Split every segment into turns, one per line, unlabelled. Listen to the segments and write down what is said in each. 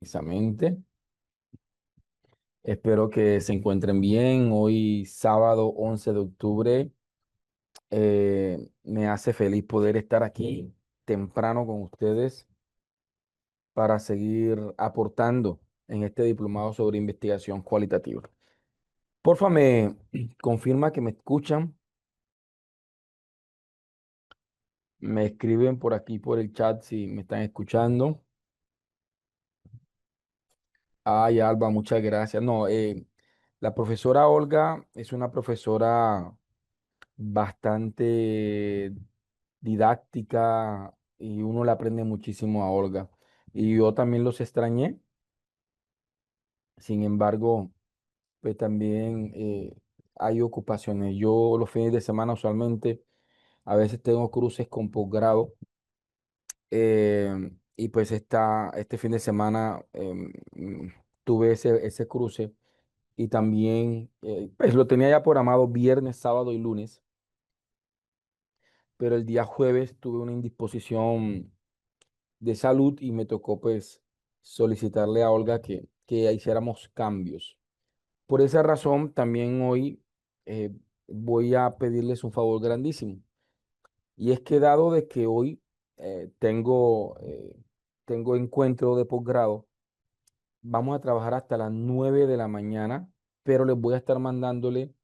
precisamente. Espero que se encuentren bien. Hoy, sábado 11 de octubre, me hace feliz poder estar aquí temprano con ustedes para seguir aportando en este diplomado sobre investigación cualitativa. Porfa, me confirma que me escuchan. Me escriben por aquí por el chat si me están escuchando. Ay, Alba, muchas gracias. No, la profesora Olga es una profesora bastante didáctica y uno le aprende muchísimo a Olga. Y yo también los extrañé. Sin embargo, pues también hay ocupaciones. Yo los fines de semana usualmente a veces tengo cruces con posgrado, y pues este fin de semana tuve ese cruce y también pues lo tenía ya programado viernes, sábado y lunes, pero el día jueves tuve una indisposición de salud y me tocó pues solicitarle a Olga que hiciéramos cambios. Por esa razón, también hoy eh, voy a pedirles un favor grandísimo. Y es que dado de que hoy tengo encuentro de posgrado, vamos a trabajar hasta las 9 de la mañana, pero les voy a estar mandándole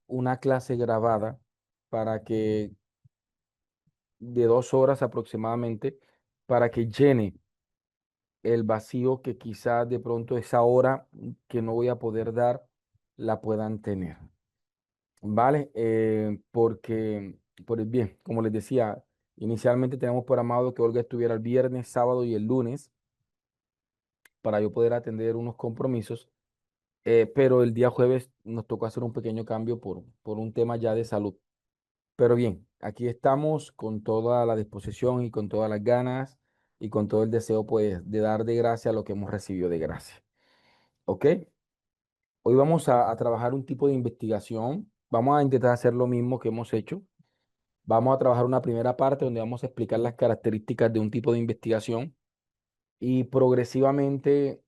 una clase grabada para que de 2 horas aproximadamente, para que llene el vacío que quizás de pronto esa hora que no voy a poder dar la puedan tener. ¿Vale? Porque, por bien, como les decía, inicialmente teníamos programado que Olga estuviera el viernes, sábado y el lunes para yo poder atender unos compromisos, pero el día jueves nos tocó hacer un pequeño cambio por un tema ya de salud. Pero bien, aquí estamos con toda la disposición y con todas las ganas y con todo el deseo, pues, de dar de gracia lo que hemos recibido de gracia. ¿Ok? Hoy vamos a trabajar un tipo de investigación. Vamos a intentar hacer lo mismo que hemos hecho. Vamos a trabajar una primera parte donde vamos a explicar las características de un tipo de investigación y progresivamente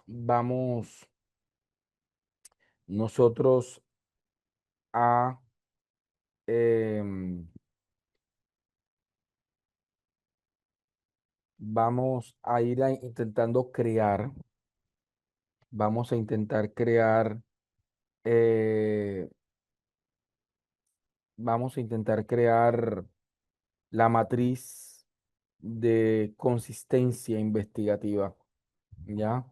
vamos nosotros a, em, vamos a ir intentando crear, vamos a intentar crear, eh, vamos a intentar crear la matriz de consistencia investigativa, ¿ya?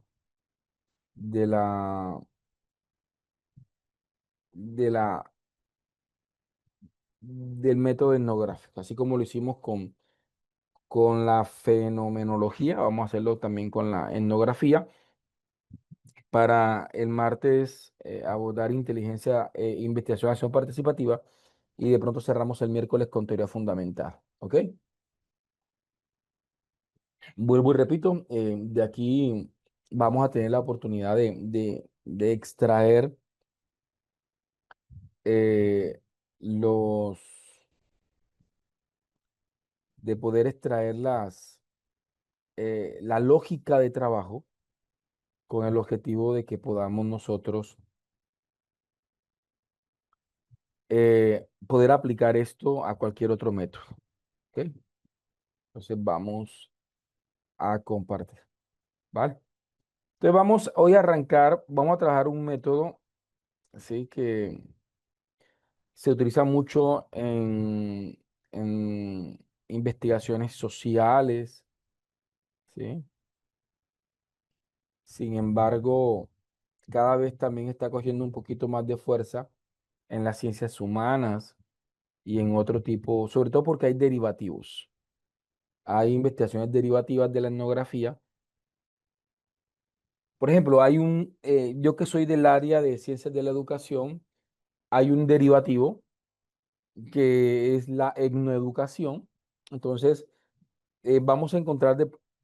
De la, de la, del método etnográfico, así como lo hicimos con la fenomenología, vamos a hacerlo también con la etnografía. Para el martes abordar inteligencia, investigación, acción participativa y de pronto cerramos el miércoles con teoría fundamental. ¿Ok? Vuelvo y repito, de aquí vamos a tener la oportunidad de extraer eh, los, de poder extraer la lógica de trabajo con el objetivo de que podamos nosotros poder aplicar esto a cualquier otro método. ¿Ok? Entonces vamos a compartir, ¿vale? Entonces vamos hoy a arrancar, vamos a trabajar un método, ¿sí? Que se utiliza mucho en investigaciones sociales, ¿sí? Sin embargo, cada vez también está cogiendo un poquito más de fuerza en las ciencias humanas y en otro tipo, sobre todo porque hay derivativos. Hay investigaciones derivativas de la etnografía. Por ejemplo, yo que soy del área de ciencias de la educación, hay un derivativo que es la etnoeducación. Entonces, vamos a encontrar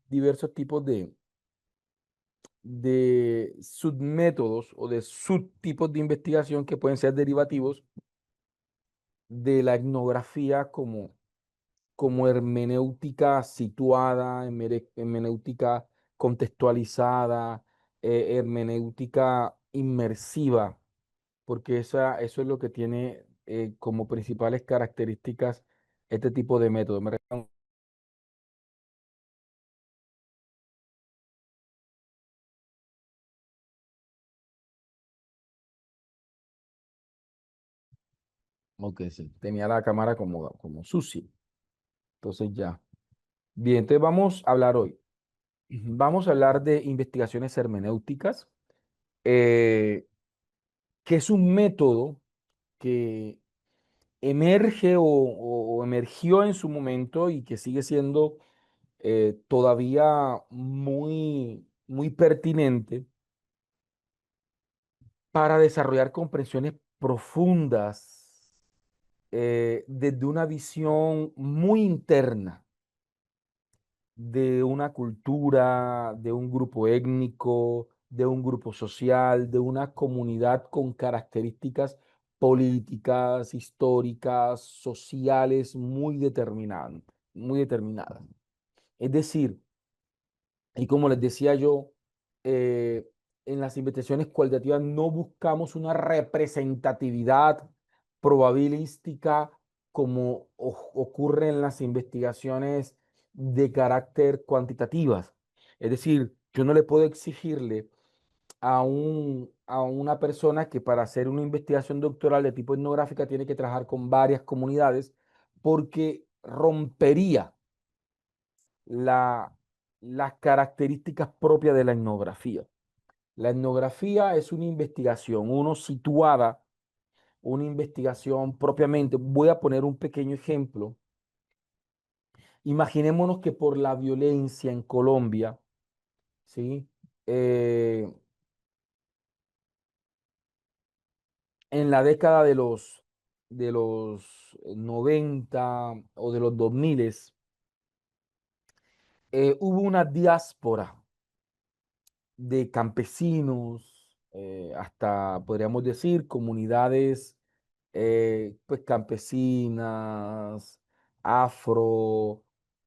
diversos tipos de submétodos o de subtipos de investigación que pueden ser derivativos de la etnografía como hermenéutica situada, hermenéutica contextualizada, hermenéutica inmersiva, porque eso es lo que tiene como principales características este tipo de método. Ok, sí, tenía la cámara como sucia. Entonces ya. Bien, entonces vamos a hablar hoy. Vamos a hablar de investigaciones hermenéuticas, eh, que es un método que emerge o emergió en su momento y que sigue siendo todavía muy pertinente para desarrollar comprensiones profundas desde una visión muy interna de una cultura, de un grupo étnico, de un grupo social, de una comunidad con características políticas, históricas, sociales muy determinadas. Es decir, y como les decía yo, eh, en las investigaciones cualitativas no buscamos una representatividad probabilística como ocurre en las investigaciones de carácter cuantitativas. Es decir, yo no le puedo exigirle a una persona que para hacer una investigación doctoral de tipo etnográfica tiene que trabajar con varias comunidades porque rompería la, las características propias de la etnografía. La etnografía es una investigación, uno situada, una investigación propiamente. Voy a poner un pequeño ejemplo. Imaginémonos que por la violencia en Colombia, ¿sí? Eh, en la década de los 90 o de los 2000, hubo una diáspora de campesinos, hasta podríamos decir comunidades pues campesinas, afro,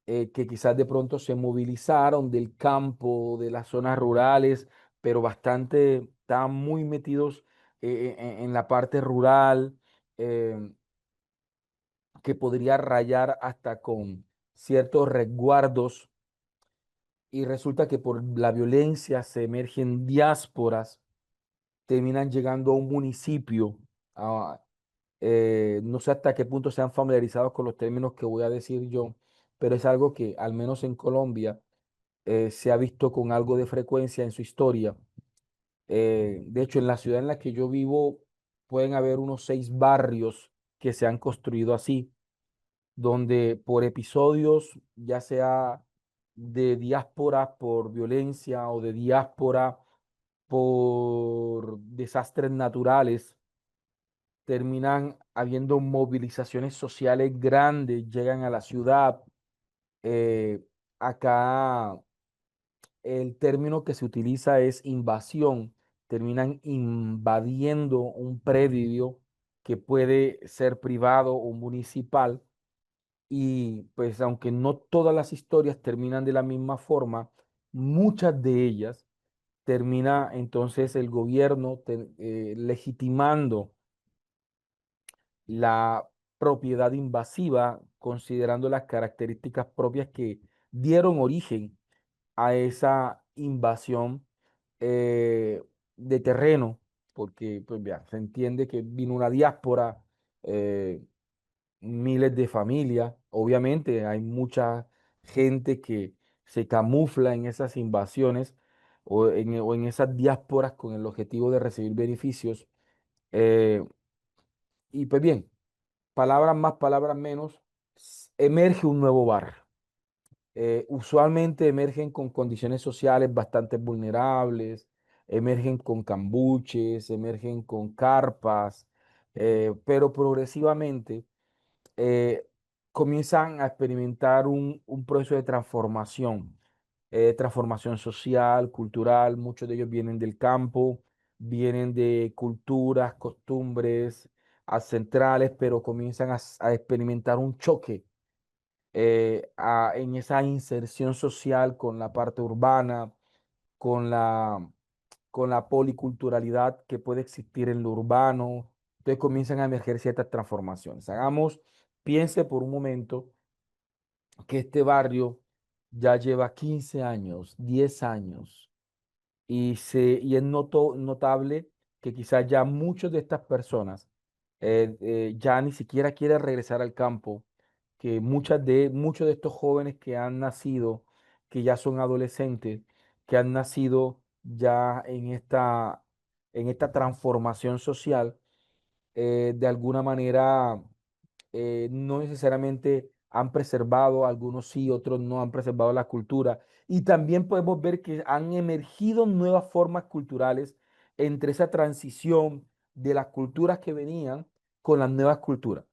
que quizás de pronto se movilizaron del campo, de las zonas rurales, pero bastante, estaban muy metidos en la parte rural, eh, que podría rayar hasta con ciertos resguardos, y resulta que por la violencia se emergen diásporas, terminan llegando a un municipio. No sé hasta qué punto sean familiarizados con los términos que voy a decir yo, pero es algo que al menos en Colombia se ha visto con algo de frecuencia en su historia. De hecho, en la ciudad en la que yo vivo pueden haber unos 6 barrios que se han construido así, donde por episodios, ya sea de diáspora por violencia o de diáspora por desastres naturales, terminan habiendo movilizaciones sociales grandes, llegan a la ciudad. eh, Acá el término que se utiliza es invasión. Terminan invadiendo un predio que puede ser privado o municipal, y pues aunque no todas las historias terminan de la misma forma, muchas de ellas termina entonces el gobierno legitimando la propiedad invasiva, considerando las características propias que dieron origen a esa invasión de terreno, porque pues, ya, se entiende que vino una diáspora, eh, miles de familias. Obviamente hay mucha gente que se camufla en esas invasiones o en esas diásporas con el objetivo de recibir beneficios. eh, y pues bien, palabras más, palabras menos, emerge un nuevo barrio. Usualmente emergen con condiciones sociales bastante vulnerables, emergen con cambuches, emergen con carpas, pero progresivamente eh, comienzan a experimentar un proceso de transformación social, cultural. Muchos de ellos vienen del campo, vienen de culturas, costumbres ancestrales, pero comienzan a experimentar un choque en esa inserción social con la parte urbana. con con la policulturalidad que puede existir en lo urbano. Entonces comienzan a emerger ciertas transformaciones. Piense por un momento que este barrio ya lleva 15 años, 10 años, y es notable que quizás ya muchas de estas personas ya ni siquiera quieren regresar al campo, que muchos de estos jóvenes que han nacido, que ya son adolescentes, que han nacido ya en esta transformación social, de alguna manera no necesariamente han preservado, algunos sí, otros no han preservado la cultura. Y también podemos ver que han emergido nuevas formas culturales entre esa transición de las culturas que venían con las nuevas culturas.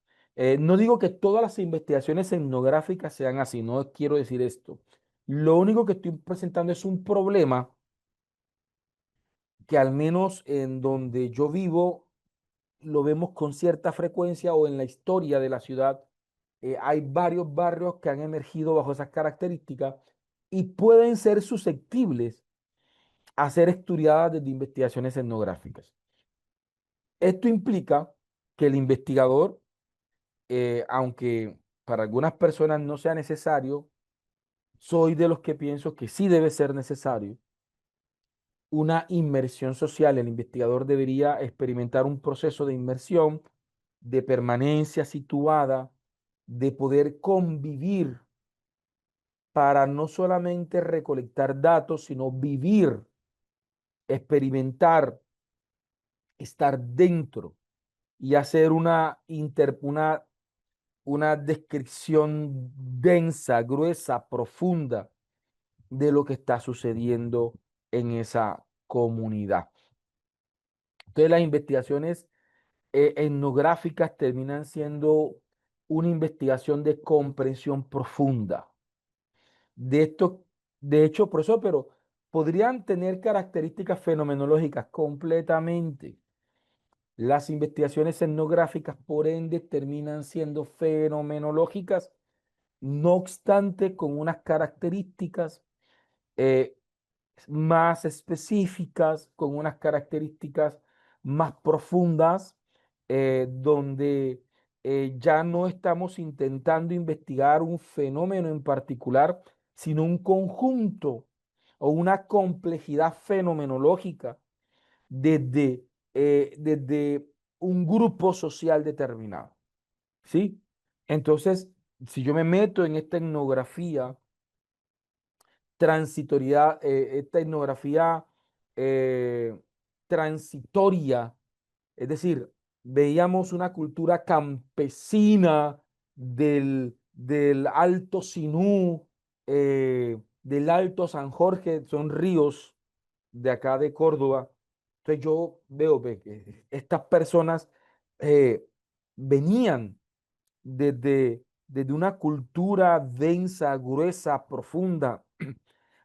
No digo que todas las investigaciones etnográficas sean así, no quiero decir esto. Lo único que estoy presentando es un problema que al menos en donde yo vivo lo vemos con cierta frecuencia o en la historia de la ciudad. Hay varios barrios que han emergido bajo esas características y pueden ser susceptibles a ser estudiadas desde investigaciones etnográficas. Esto implica que el investigador, aunque para algunas personas no sea necesario, soy de los que pienso que sí debe ser necesario una inmersión social. El investigador debería experimentar un proceso de inmersión, de permanencia situada, de poder convivir para no solamente recolectar datos, sino vivir, experimentar, estar dentro y hacer una descripción densa, gruesa, profunda de lo que está sucediendo en esa comunidad. Entonces, las investigaciones etnográficas terminan siendo una investigación de comprensión profunda de esto, de hecho, profesor, pero podrían tener características fenomenológicas completamente. Las investigaciones etnográficas, por ende, terminan siendo fenomenológicas, no obstante, con unas características eh, más específicas, con unas características más profundas, donde ya no estamos intentando investigar un fenómeno en particular, sino un conjunto o una complejidad fenomenológica desde, desde un grupo social determinado. ¿Sí? Entonces, si yo me meto en esta etnografía, transitoriedad, esta etnografía eh, transitoria, es decir, veíamos una cultura campesina del Alto Sinú, del Alto San Jorge, son ríos de acá de Córdoba. Entonces yo veo que estas personas eh, venían desde una cultura densa, gruesa, profunda,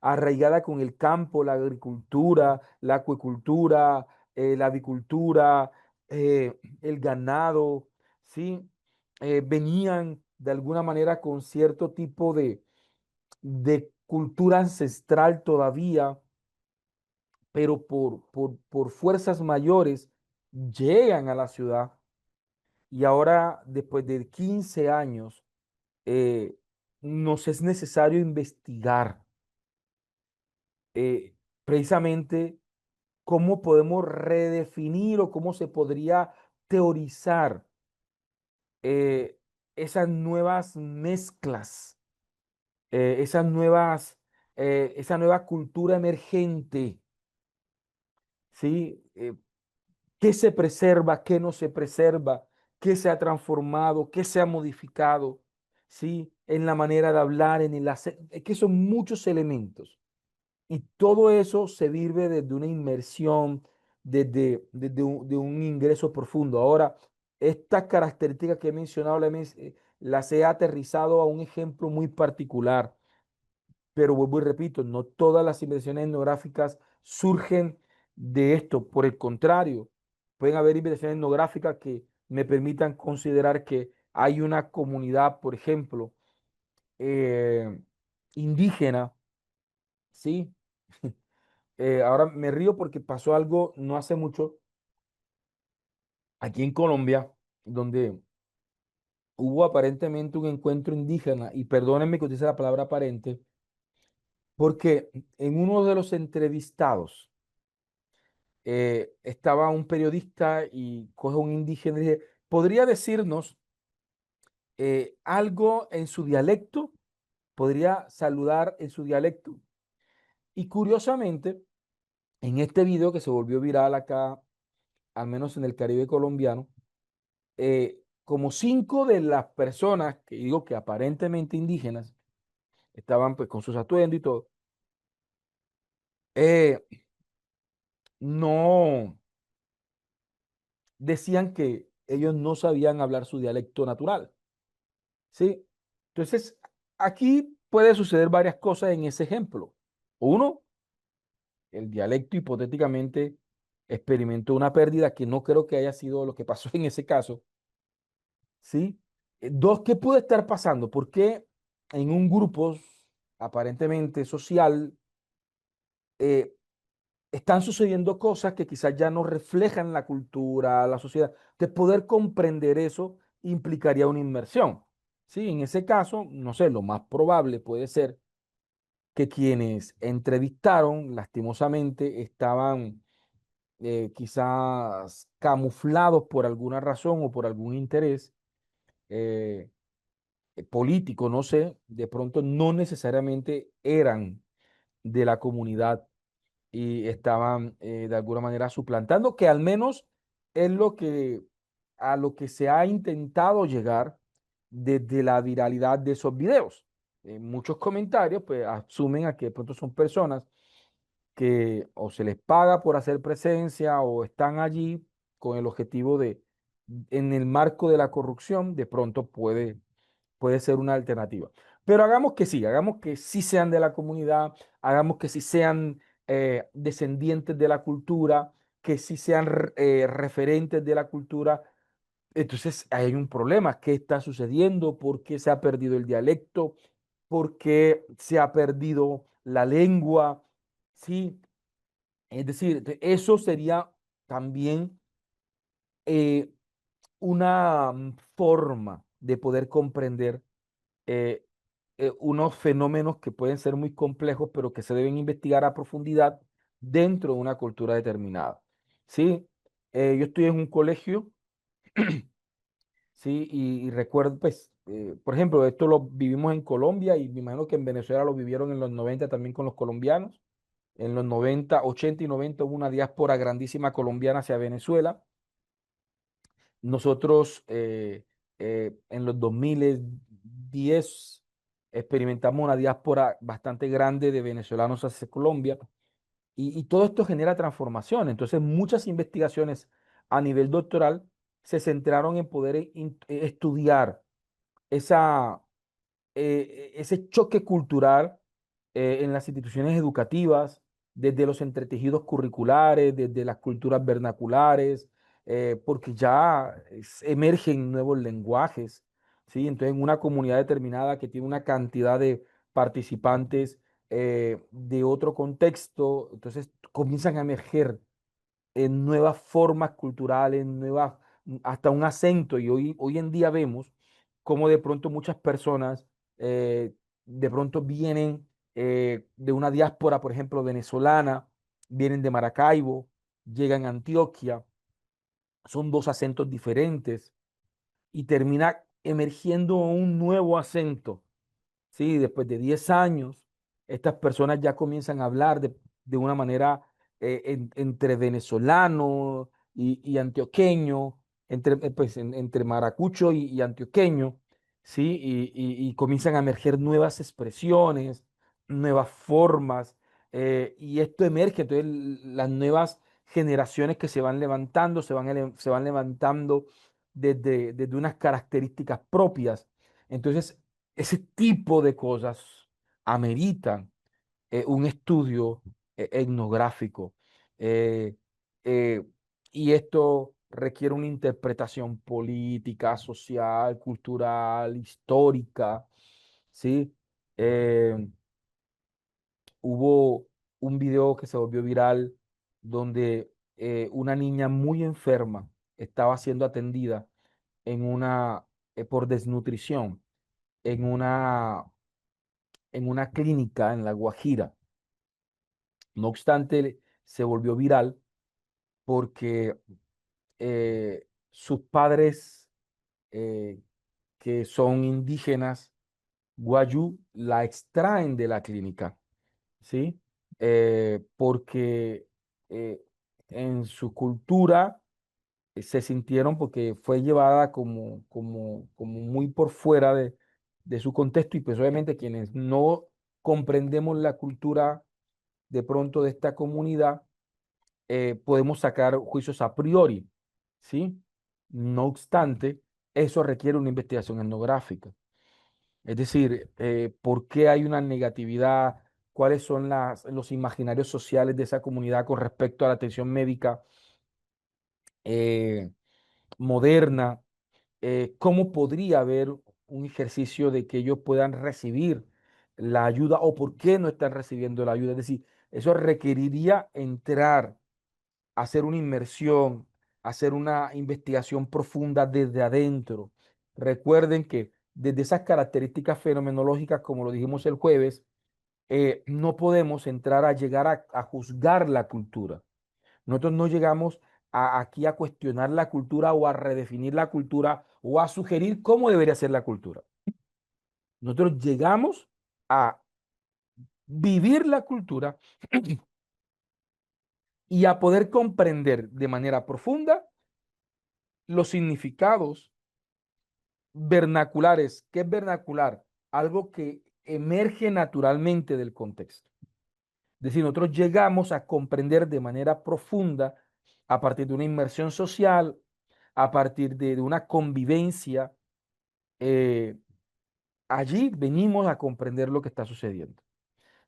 arraigada con el campo, la agricultura, la acuicultura, la avicultura, el ganado, ¿sí? Venían de alguna manera con cierto tipo de cultura ancestral todavía, pero por fuerzas mayores llegan a la ciudad y ahora, después de 15 años, eh, nos es necesario investigar eh, precisamente cómo podemos redefinir o cómo se podría teorizar eh, esas nuevas mezclas, esas esa nueva cultura emergente, ¿sí? ¿Qué se preserva, qué no se preserva, qué se ha transformado, qué se ha modificado, ¿sí? En la manera de hablar, en el hacer, es que son muchos elementos. Y todo eso se vive desde una inmersión, de un ingreso profundo. Ahora, estas características que he mencionado las he aterrizado a un ejemplo muy particular, pero vuelvo y repito, no todas las investigaciones etnográficas surgen de esto. Por el contrario, pueden haber investigaciones etnográficas que me permitan considerar que hay una comunidad, por ejemplo, eh, indígena, ¿sí? Ahora me río porque pasó algo no hace mucho aquí en Colombia, donde hubo aparentemente un encuentro indígena, y perdónenme que utilice la palabra aparente, porque en uno de los entrevistados estaba un periodista y coge un indígena y dice, ¿podría decirnos algo en su dialecto? ¿Podría saludar en su dialecto? Y curiosamente, en este video que se volvió viral acá, al menos en el Caribe colombiano, como cinco de las personas que digo que aparentemente indígenas estaban pues con sus atuendos y todo, eh, no decían que ellos no sabían hablar su dialecto natural, ¿sí? Entonces, aquí puede suceder varias cosas en ese ejemplo. Uno, el dialecto hipotéticamente experimentó una pérdida que no creo que haya sido lo que pasó en ese caso, ¿sí? Dos, ¿qué puede estar pasando? ¿Por qué en un grupo aparentemente social eh, están sucediendo cosas que quizás ya no reflejan la cultura, la sociedad? De poder comprender eso implicaría una inmersión, ¿sí? En ese caso, no sé, lo más probable puede ser que quienes entrevistaron, lastimosamente, estaban quizás camuflados por alguna razón o por algún interés eh, político, no sé, de pronto no necesariamente eran de la comunidad y estaban de alguna manera suplantando, que al menos es lo que a lo que se ha intentado llegar desde la viralidad de esos videos. Muchos comentarios pues asumen a que de pronto son personas que o se les paga por hacer presencia o están allí con el objetivo de, en el marco de la corrupción, de pronto puede ser una alternativa. Pero hagamos que sí sean de la comunidad, hagamos que sí sean descendientes de la cultura, que sí sean referentes de la cultura. Entonces hay un problema. ¿Qué está sucediendo? ¿Por qué se ha perdido el dialecto? ¿Por qué se ha perdido la lengua? Sí, es decir, eso sería también eh, una forma de poder comprender eh, unos fenómenos que pueden ser muy complejos, pero que se deben investigar a profundidad dentro de una cultura determinada. ¿Sí? Yo estoy en un colegio, ¿sí? Y recuerdo, pues, por ejemplo, esto lo vivimos en Colombia y me imagino que en Venezuela lo vivieron en los 90 también con los colombianos. En los 90, 80 y 90 hubo una diáspora grandísima colombiana hacia Venezuela. Nosotros en los 2010 experimentamos una diáspora bastante grande de venezolanos hacia Colombia y todo esto genera transformación. Entonces muchas investigaciones a nivel doctoral se centraron en poder estudiar esa, ese choque cultural en las instituciones educativas, desde los entretejidos curriculares, desde las culturas vernaculares, porque ya emergen nuevos lenguajes, ¿sí? Entonces, en una comunidad determinada que tiene una cantidad de participantes de otro contexto, entonces comienzan a emerger en nuevas formas culturales, nuevas, hasta un acento. Y hoy en día vemos cómo de pronto muchas personas de pronto vienen de una diáspora, por ejemplo, venezolana, vienen de Maracaibo, llegan a Antioquia, son dos acentos diferentes y termina emergiendo un nuevo acento. Sí, después de 10 años, estas personas ya comienzan a hablar de una manera entre venezolano y antioqueño, pues, entre maracucho y antioqueño, ¿sí? Y comienzan a emerger nuevas expresiones, nuevas formas, y esto emerge, entonces las nuevas generaciones que se van levantando, se van levantando desde unas características propias. Entonces, ese tipo de cosas ameritan un estudio etnográfico. eh, eh, y esto requiere una interpretación política, social, cultural, histórica, ¿sí? Eh, hubo, un video que se volvió viral donde una niña muy enferma estaba siendo atendida en por desnutrición en en una clínica en La Guajira. No obstante, se volvió viral porque sus padres, eh, que son indígenas, Guayú, la extraen de la clínica, ¿sí? Porque eh, en su cultura se sintieron porque fue llevada como muy por fuera de su contexto y pues obviamente quienes no comprendemos la cultura de pronto de esta comunidad, podemos sacar juicios a priori, ¿sí? No obstante, eso requiere una investigación etnográfica. Es decir, ¿por qué hay una negatividad? ¿Cuáles son los imaginarios sociales de esa comunidad con respecto a la atención médica eh, moderna? ¿Cómo podría haber un ejercicio de que ellos puedan recibir la ayuda o por qué no están recibiendo la ayuda? Es decir, eso requeriría entrar, hacer una inmersión, hacer una investigación profunda desde adentro. Recuerden que desde esas características fenomenológicas, como lo dijimos el jueves, no podemos entrar a llegar a juzgar la cultura. Nosotros no llegamos aquí a cuestionar la cultura o a redefinir la cultura o a sugerir cómo debería ser la cultura. Nosotros llegamos a vivir la cultura y a poder comprender de manera profunda los significados vernaculares. ¿Qué es vernacular? Algo que emerge naturalmente del contexto. Es decir, nosotros llegamos a comprender de manera profunda, a partir de una inmersión social, a partir de una convivencia, eh, allí venimos a comprender lo que está sucediendo.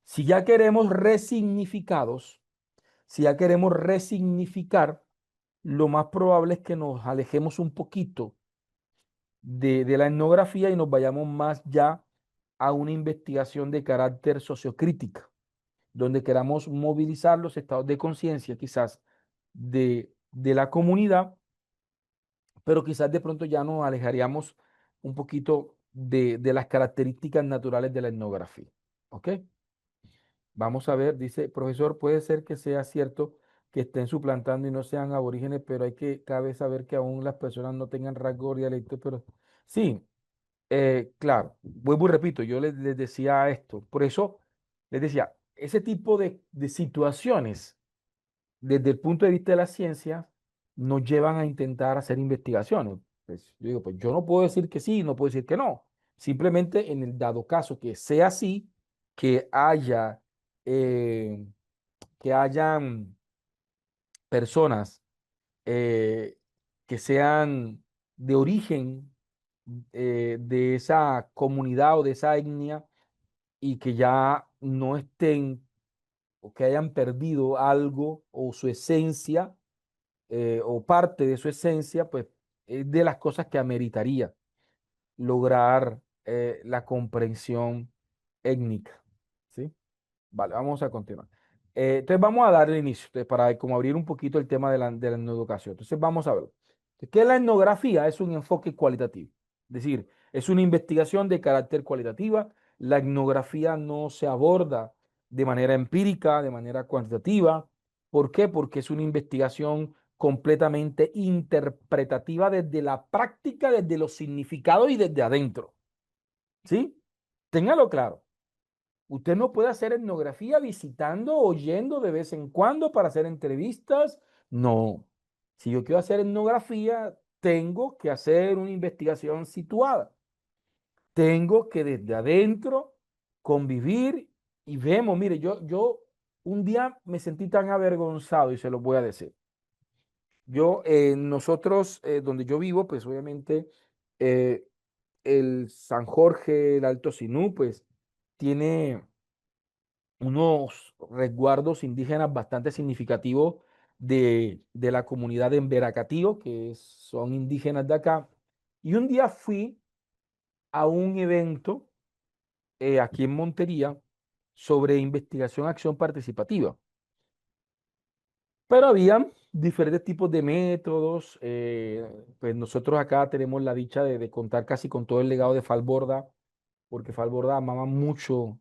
Si ya queremos resignificados, si ya queremos resignificar, lo más probable es que nos alejemos un poquito de la etnografía y nos vayamos más ya a una investigación de carácter sociocrítica, donde queramos movilizar los estados de conciencia quizás de la comunidad, pero quizás de pronto ya nos alejaríamos un poquito de las características naturales de la etnografía. ¿Ok? Vamos a ver, dice, profesor, puede ser que sea cierto que estén suplantando y no sean aborígenes, pero cabe saber que aún las personas no tengan rasgos dialectos, pero sí, claro, vuelvo y repito, yo les decía esto, por eso les decía, ese tipo de situaciones, desde el punto de vista de la ciencia, nos llevan a intentar hacer investigaciones. Pues, yo digo, pues yo no puedo decir que sí, no puedo decir que no. Simplemente en el dado caso que sea así, que haya, eh, que hayan personas eh, que sean de origen de esa comunidad o de esa etnia y que ya no estén o que hayan perdido algo o su esencia o parte de su esencia, pues es de las cosas que ameritaría lograr la comprensión étnica. ¿Sí? Vale, vamos a continuar. Entonces vamos a dar el inicio, entonces, para como abrir un poquito el tema de la etnoeducación. Entonces vamos a ver. ¿Qué es la etnografía? Es un enfoque cualitativo. Es decir, es una investigación de carácter cualitativa. La etnografía no se aborda de manera empírica, de manera cuantitativa. ¿Por qué? Porque es una investigación completamente interpretativa desde la práctica, desde los significados y desde adentro. ¿Sí? Téngalo claro. Usted no puede hacer etnografía visitando, oyendo de vez en cuando para hacer entrevistas. No. Si yo quiero hacer etnografía, tengo que hacer una investigación situada. Tengo que desde adentro convivir y vemos, mire, yo un día me sentí tan avergonzado y se lo voy a decir. Nosotros, donde yo vivo, pues obviamente eh, el San Jorge, el Alto Sinú, pues tiene unos resguardos indígenas bastante significativos de la comunidad de Veracatío, que son indígenas de acá. Y un día fui a un evento aquí en Montería sobre investigación, acción participativa. Pero había diferentes tipos de métodos. Pues nosotros acá tenemos la dicha de contar casi con todo el legado de Falborda, porque Falborda amaba mucho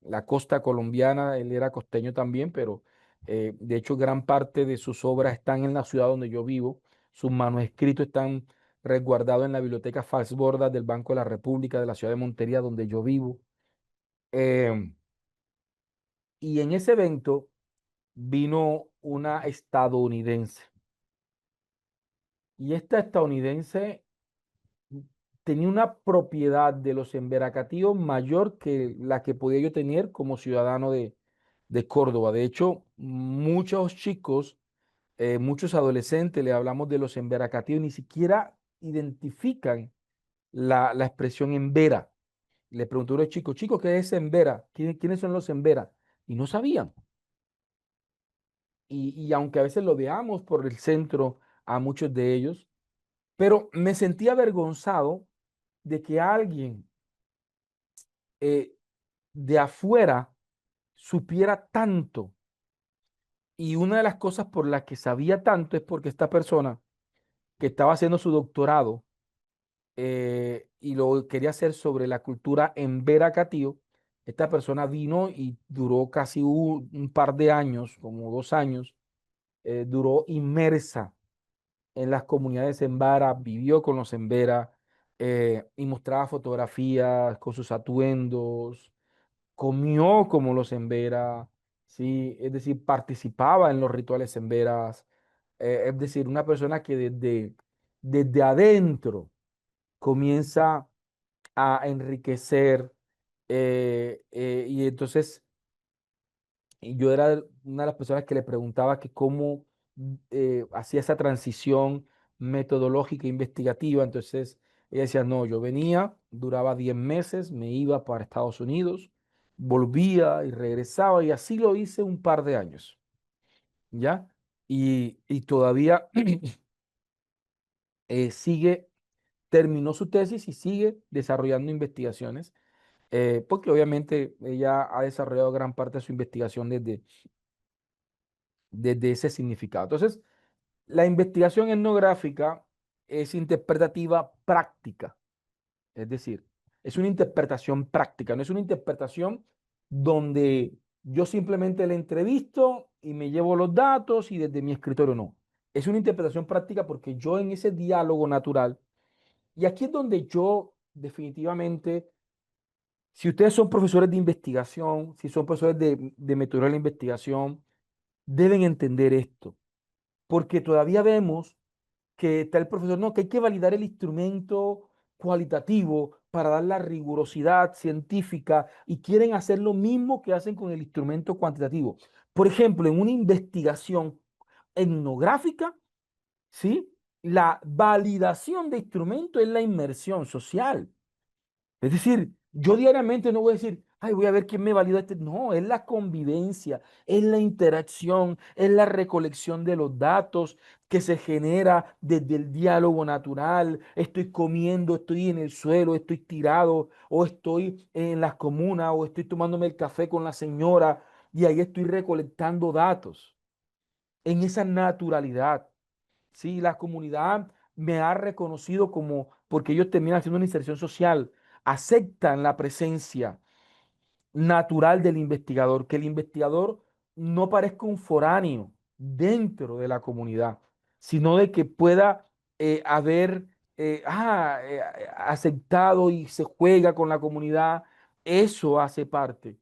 la costa colombiana. Él era costeño también, pero de hecho gran parte de sus obras están en la ciudad donde yo vivo. Sus manuscritos están resguardados en la biblioteca Falborda del Banco de la República de la ciudad de Montería, donde yo vivo. Em, y en ese evento vino una estadounidense. Y esta estadounidense tenía una propiedad de los Emberacatíos mayor que la que podía yo tener como ciudadano de Córdoba. De hecho, muchos chicos, muchos adolescentes, le hablamos de los Emberacatíos, ni siquiera identifican la expresión Embera. Le preguntó a los chicos, chicos, ¿qué es Embera? ¿Quiénes son los Embera? Y no sabían. Y aunque a veces lo veamos por el centro a muchos de ellos, pero me sentí avergonzado de que alguien eh, de afuera supiera tanto. Y una de las cosas por las que sabía tanto es porque esta persona que estaba haciendo su doctorado y lo quería hacer sobre la cultura en Veracatío, esta persona vino y duró casi un par de años, como 2 años, duró inmersa en las comunidades Embera, vivió con los Embera y mostraba fotografías con sus atuendos, comió como los Embera, ¿sí? Es decir, participaba en los rituales Emberas, es decir, una persona que desde adentro comienza a enriquecer y entonces y yo era una de las personas que le preguntaba que cómo hacía esa transición metodológica e investigativa. Entonces ella decía, no, yo venía, duraba 10 meses, me iba para Estados Unidos, volvía y regresaba y así lo hice un par de años, ¿ya? Y todavía sigue, terminó su tesis y sigue desarrollando investigaciones, porque obviamente ella ha desarrollado gran parte de su investigación desde ese significado. Entonces, la investigación etnográfica es interpretativa práctica, es decir, es una interpretación práctica, no es una interpretación donde yo simplemente le entrevisto y me llevo los datos y desde mi escritorio no. Es una interpretación práctica porque yo en ese diálogo natural, y aquí es donde yo definitivamente, si ustedes son profesores de investigación, si son profesores de metodología de la investigación, deben entender esto, porque todavía vemos que está el profesor, no, que hay que validar el instrumento cualitativo para dar la rigurosidad científica y quieren hacer lo mismo que hacen con el instrumento cuantitativo. Por ejemplo, en una investigación etnográfica, ¿sí? La validación de instrumento es la inmersión social. Es decir, yo diariamente no voy a decir, ay, voy a ver quién me valida este. No, es la convivencia, es la interacción, es la recolección de los datos que se genera desde el diálogo natural. Estoy comiendo, estoy en el suelo, estoy tirado, o estoy en las comunas, o estoy tomándome el café con la señora, y ahí estoy recolectando datos en esa naturalidad. Sí, la comunidad me ha reconocido como, porque ellos terminan haciendo una inserción social, aceptan la presencia natural del investigador, que el investigador no parezca un foráneo dentro de la comunidad, sino de que pueda haber aceptado y se juega con la comunidad. Eso hace parte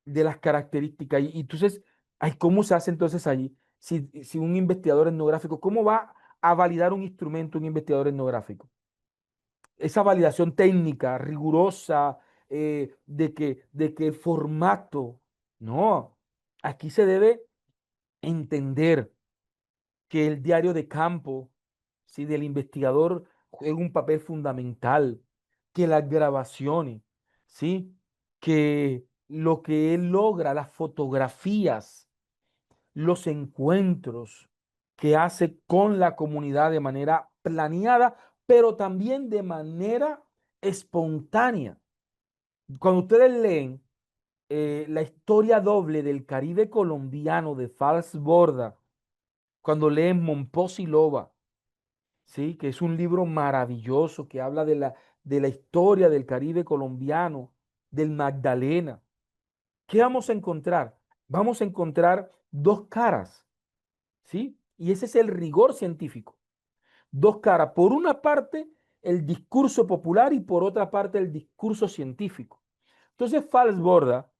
de las características. Y entonces, ay, ¿cómo se hace entonces allí? Si un investigador etnográfico, ¿cómo va a validar un instrumento un investigador etnográfico? Esa validación técnica, rigurosa, de que el formato, no, aquí se debe entender que el diario de campo, ¿sí? Del investigador juega un papel fundamental, que las grabaciones, ¿sí? Que lo que él logra, las fotografías, los encuentros que hace con la comunidad de manera planeada, pero también de manera espontánea. Cuando ustedes leen la historia doble del Caribe colombiano de Fals Borda, cuando leen Monpós y Loba, ¿sí? Que es un libro maravilloso que habla de la historia del Caribe colombiano, del Magdalena. ¿Qué vamos a encontrar? Vamos a encontrar dos caras, ¿sí? Y ese es el rigor científico. Dos caras. Por una parte, el discurso popular y por otra parte, el discurso científico. Entonces, Falsborda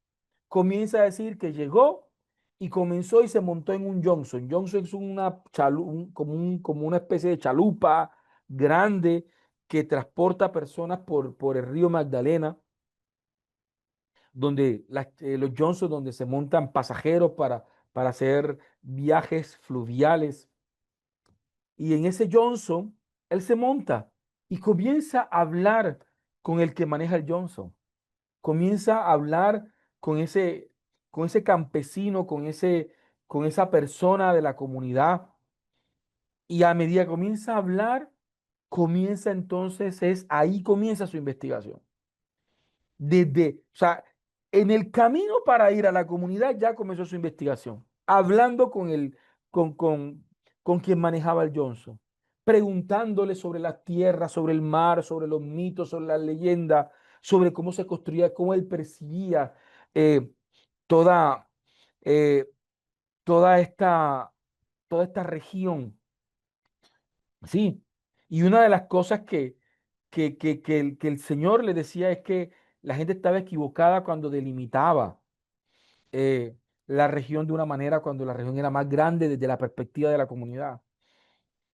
comienza a decir que llegó y comenzó y se montó en un Johnson. Johnson es como una especie de chalupa grande que transporta personas por el río Magdalena, donde los Johnson, donde se montan pasajeros para hacer viajes fluviales. Y en ese Johnson, él se monta y comienza a hablar con el que maneja el Johnson. Comienza a hablar con ese campesino, con esa persona de la comunidad. Y a medida que comienza a hablar, ahí comienza su investigación. O sea, en el camino para ir a la comunidad ya comenzó su investigación, hablando con quien manejaba el Johnson, preguntándole sobre la tierra, sobre el mar, sobre los mitos, sobre las leyendas, sobre cómo se construía, cómo él percibía eh, toda, eh, toda esta, toda esta región. Sí, y una de las cosas que el Señor le decía es que la gente estaba equivocada cuando delimitaba eh, la región de una manera cuando la región era más grande desde la perspectiva de la comunidad.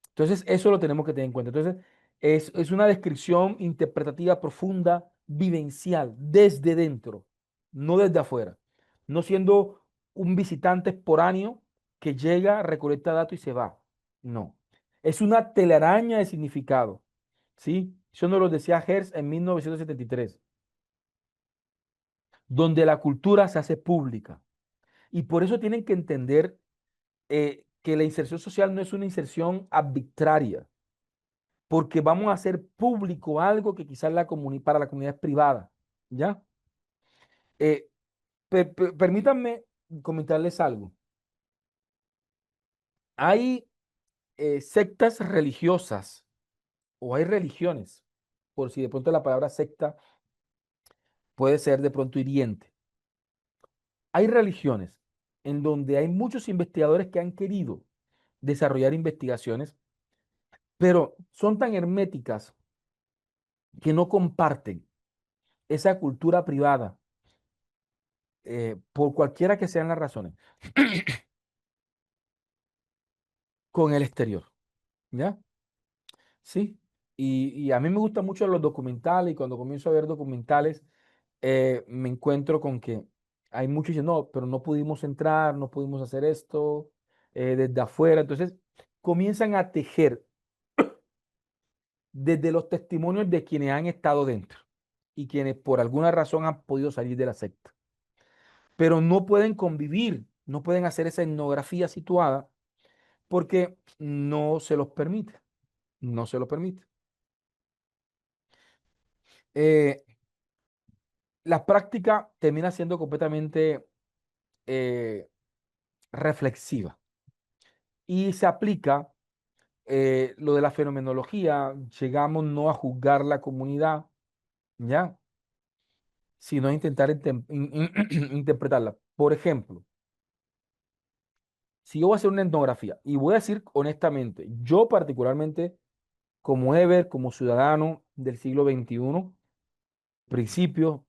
Entonces, eso lo tenemos que tener en cuenta. Entonces, es una descripción interpretativa profunda, vivencial, desde dentro, no desde afuera. No siendo un visitante exporáneo que llega, recolecta datos y se va. No. Es una telaraña de significado. ¿Sí? Eso nos lo decía Hertz en 1973, donde la cultura se hace pública. Y por eso tienen que entender que la inserción social no es una inserción arbitraria, porque vamos a hacer público algo que quizás para la comunidad es privada, ¿ya? Eh, Permítanme comentarles algo. Hay sectas religiosas o hay religiones, por si de pronto la palabra secta puede ser de pronto hiriente. Hay religiones en donde hay muchos investigadores que han querido desarrollar investigaciones, pero son tan herméticas que no comparten esa cultura privada, por cualquiera que sean las razones, con el exterior, ¿ya? Sí. Y a mí me gustan mucho los documentales y cuando comienzo a ver documentales me encuentro con que hay muchos que dicen, no, pero no pudimos entrar, no pudimos hacer esto desde afuera. Entonces comienzan a tejer desde los testimonios de quienes han estado dentro y quienes por alguna razón han podido salir de la secta, pero no pueden convivir, no pueden hacer esa etnografía situada porque no se los permite, no se lo permite. Eh, la práctica termina siendo completamente eh, reflexiva y se aplica lo de la fenomenología, llegamos no a juzgar la comunidad, ¿ya? Sino a intentar interpretarla. Por ejemplo, si yo voy a hacer una etnografía y voy a decir honestamente, yo particularmente como Ever, como ciudadano del siglo XXI, principios,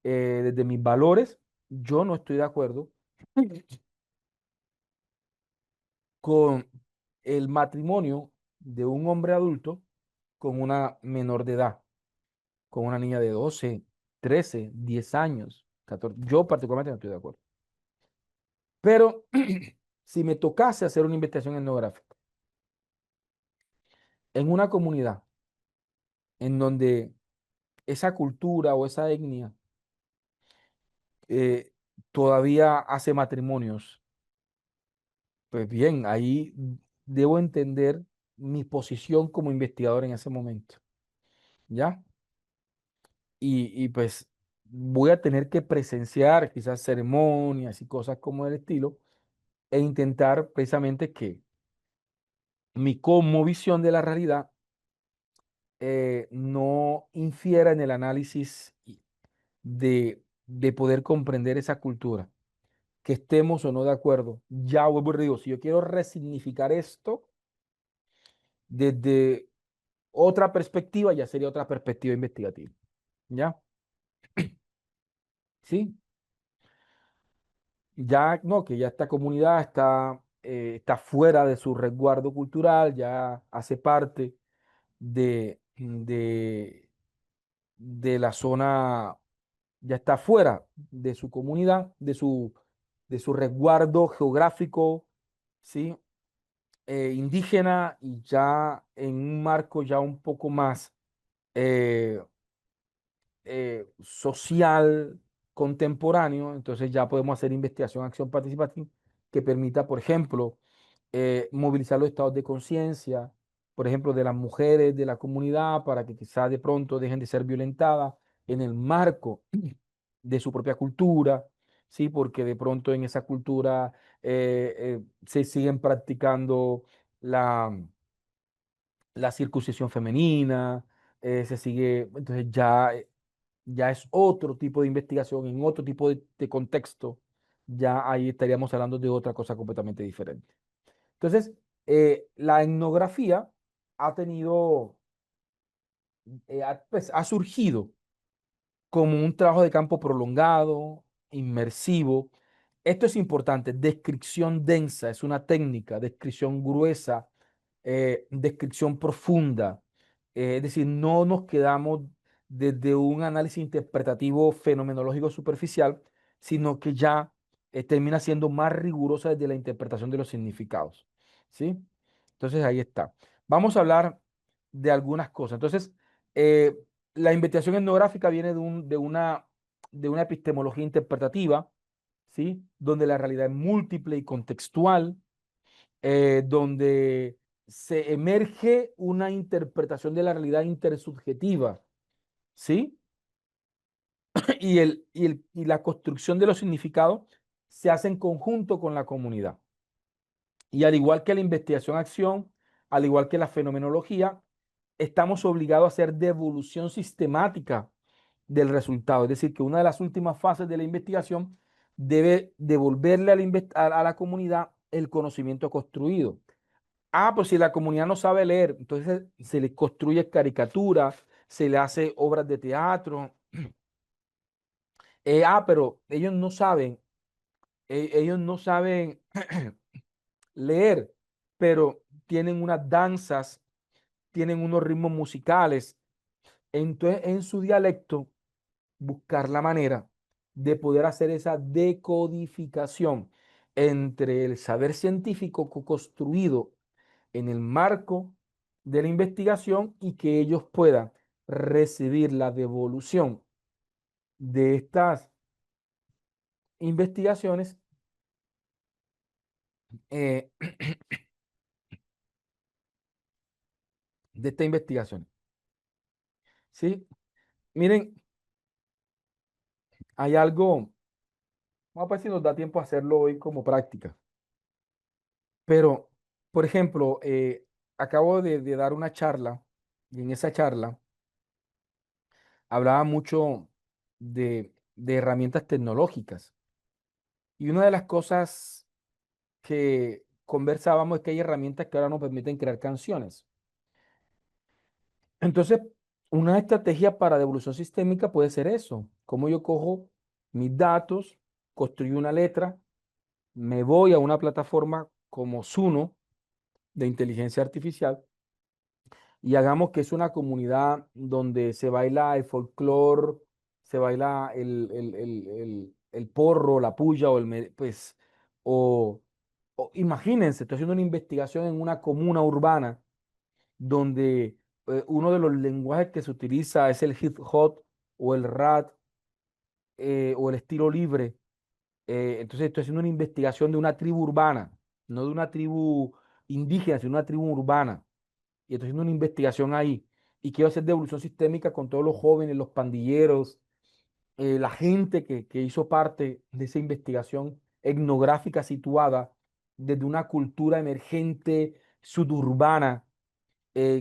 desde mis valores, yo no estoy de acuerdo con el matrimonio de un hombre adulto con una menor de edad, con una niña de 12, 13, 10 años, 14. Yo particularmente no estoy de acuerdo. Pero si me tocase hacer una investigación etnográfica en una comunidad en donde esa cultura o esa etnia eh, todavía hace matrimonios, pues bien, ahí debo entender mi posición como investigador en ese momento, ¿ya? Y pues voy a tener que presenciar quizás ceremonias y cosas como el estilo e intentar precisamente que mi cosmovisión de la realidad no infiera en el análisis de poder comprender esa cultura, que estemos o no de acuerdo. Ya vuelvo y digo, si yo quiero resignificar esto desde otra perspectiva, ya sería otra perspectiva investigativa. ¿Ya? ¿Sí? Ya, no, que ya esta comunidad está fuera de su resguardo cultural, ya hace parte de la zona, ya está fuera de su comunidad, de su resguardo geográfico, ¿sí? Indígena y ya en un marco ya un poco más eh, social contemporáneo, entonces ya podemos hacer investigación, acción participativa que permita, por ejemplo, movilizar los estados de conciencia, por ejemplo, de las mujeres de la comunidad para que quizás de pronto dejen de ser violentadas en el marco de su propia cultura, ¿sí? Porque de pronto en esa cultura se siguen practicando la, la circuncisión femenina, se sigue, entonces ya es otro tipo de investigación, en otro tipo de contexto, ya ahí estaríamos hablando de otra cosa completamente diferente. Entonces, la etnografía ha tenido, pues, ha surgido como un trabajo de campo prolongado, inmersivo. Esto es importante, descripción densa, es una técnica, descripción gruesa, descripción profunda. Es decir, no nos quedamos desde un análisis interpretativo fenomenológico superficial, sino que ya termina siendo más rigurosa desde la interpretación de los significados. ¿Sí? Entonces ahí está. Vamos a hablar de algunas cosas. Entonces, eh, la investigación etnográfica viene de una epistemología interpretativa, ¿sí? Donde la realidad es múltiple y contextual, donde se emerge una interpretación de la realidad intersubjetiva, ¿sí? Y la construcción de los significados se hace en conjunto con la comunidad. Y al igual que la investigación-acción, al igual que la fenomenología, estamos obligados a hacer devolución sistemática del resultado. Es decir, que una de las últimas fases de la investigación debe devolverle a la comunidad el conocimiento construido. Pues si la comunidad no sabe leer, entonces se le construye caricaturas, se le hace obras de teatro. Pero ellos no saben leer, pero tienen unas danzas, tienen unos ritmos musicales. Entonces, en su dialecto, buscar la manera de poder hacer esa decodificación entre el saber científico construido en el marco de la investigación y que ellos puedan recibir la devolución de estas investigaciones, eh, de estas investigaciones. ¿Sí? Miren, hay algo, vamos a ver si nos da tiempo a hacerlo hoy como práctica, pero, por ejemplo, acabo de dar una charla y en esa charla hablaba mucho de herramientas tecnológicas. Y una de las cosas que conversábamos es que hay herramientas que ahora nos permiten crear canciones. Entonces, una estrategia para devolución sistémica puede ser eso. Como yo cojo mis datos, construyo una letra, me voy a una plataforma como Suno de inteligencia artificial y hagamos que es una comunidad donde se baila el folclore, se baila el porro, la puya pues, o, o imagínense, estoy haciendo una investigación en una comuna urbana donde uno de los lenguajes que se utiliza es el hip hop o el rap o el estilo libre. Entonces estoy haciendo una investigación de una tribu urbana, no de una tribu indígena, sino una tribu urbana. Y estoy haciendo una investigación ahí. Y quiero hacer devolución sistémica con todos los jóvenes, los pandilleros, la gente que hizo parte de esa investigación etnográfica situada desde una cultura emergente suburbana,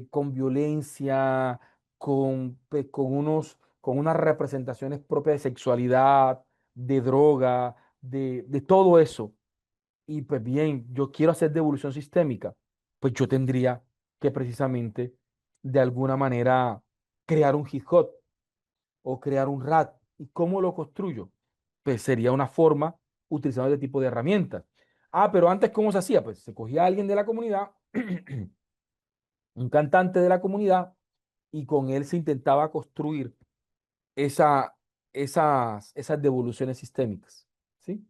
con violencia, pues, con unas representaciones propias de sexualidad, de droga, de todo eso. Y pues bien, yo quiero hacer devolución sistémica, pues yo tendría que precisamente de alguna manera crear un hip hop o crear un RAT. ¿Y cómo lo construyo? Pues sería una forma utilizando este tipo de herramientas. Ah, pero antes, ¿cómo se hacía? Pues se cogía a alguien de la comunidad, un cantante de la comunidad, y con él se intentaba construir esa, esas devoluciones sistémicas. ¿Sí?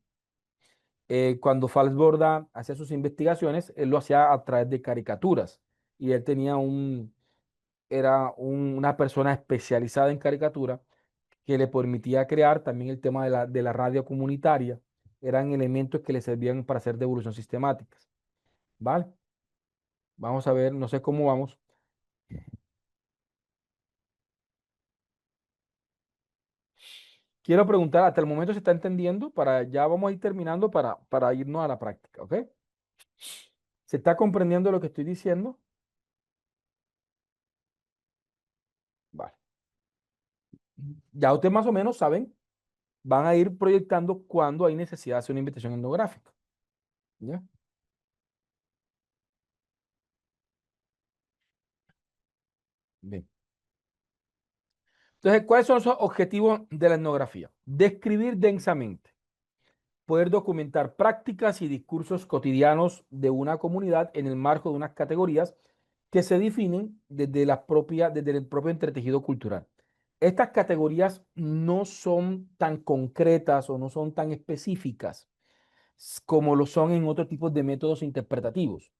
Cuando Falsborda hacía sus investigaciones, él lo hacía a través de caricaturas. Y él tenía una persona especializada en caricatura que le permitía crear también el tema de la radio comunitaria. Eran elementos que le servían para hacer devolución sistemáticas. ¿Vale? Vamos a ver, no sé cómo vamos. Quiero preguntar, hasta el momento se está entendiendo, ya vamos a ir terminando para irnos a la práctica, ¿ok? ¿Se está comprendiendo lo que estoy diciendo? Vale. Ya ustedes más o menos saben, van a ir proyectando cuando hay necesidad de hacer una investigación etnográfica. ¿Ya? Bien. Entonces, ¿cuáles son los objetivos de la etnografía? Describir densamente, poder documentar prácticas y discursos cotidianos de una comunidad en el marco de unas categorías que se definen desde el propio entretejido cultural. Estas categorías no son tan concretas o no son tan específicas como lo son en otros tipos de métodos interpretativos.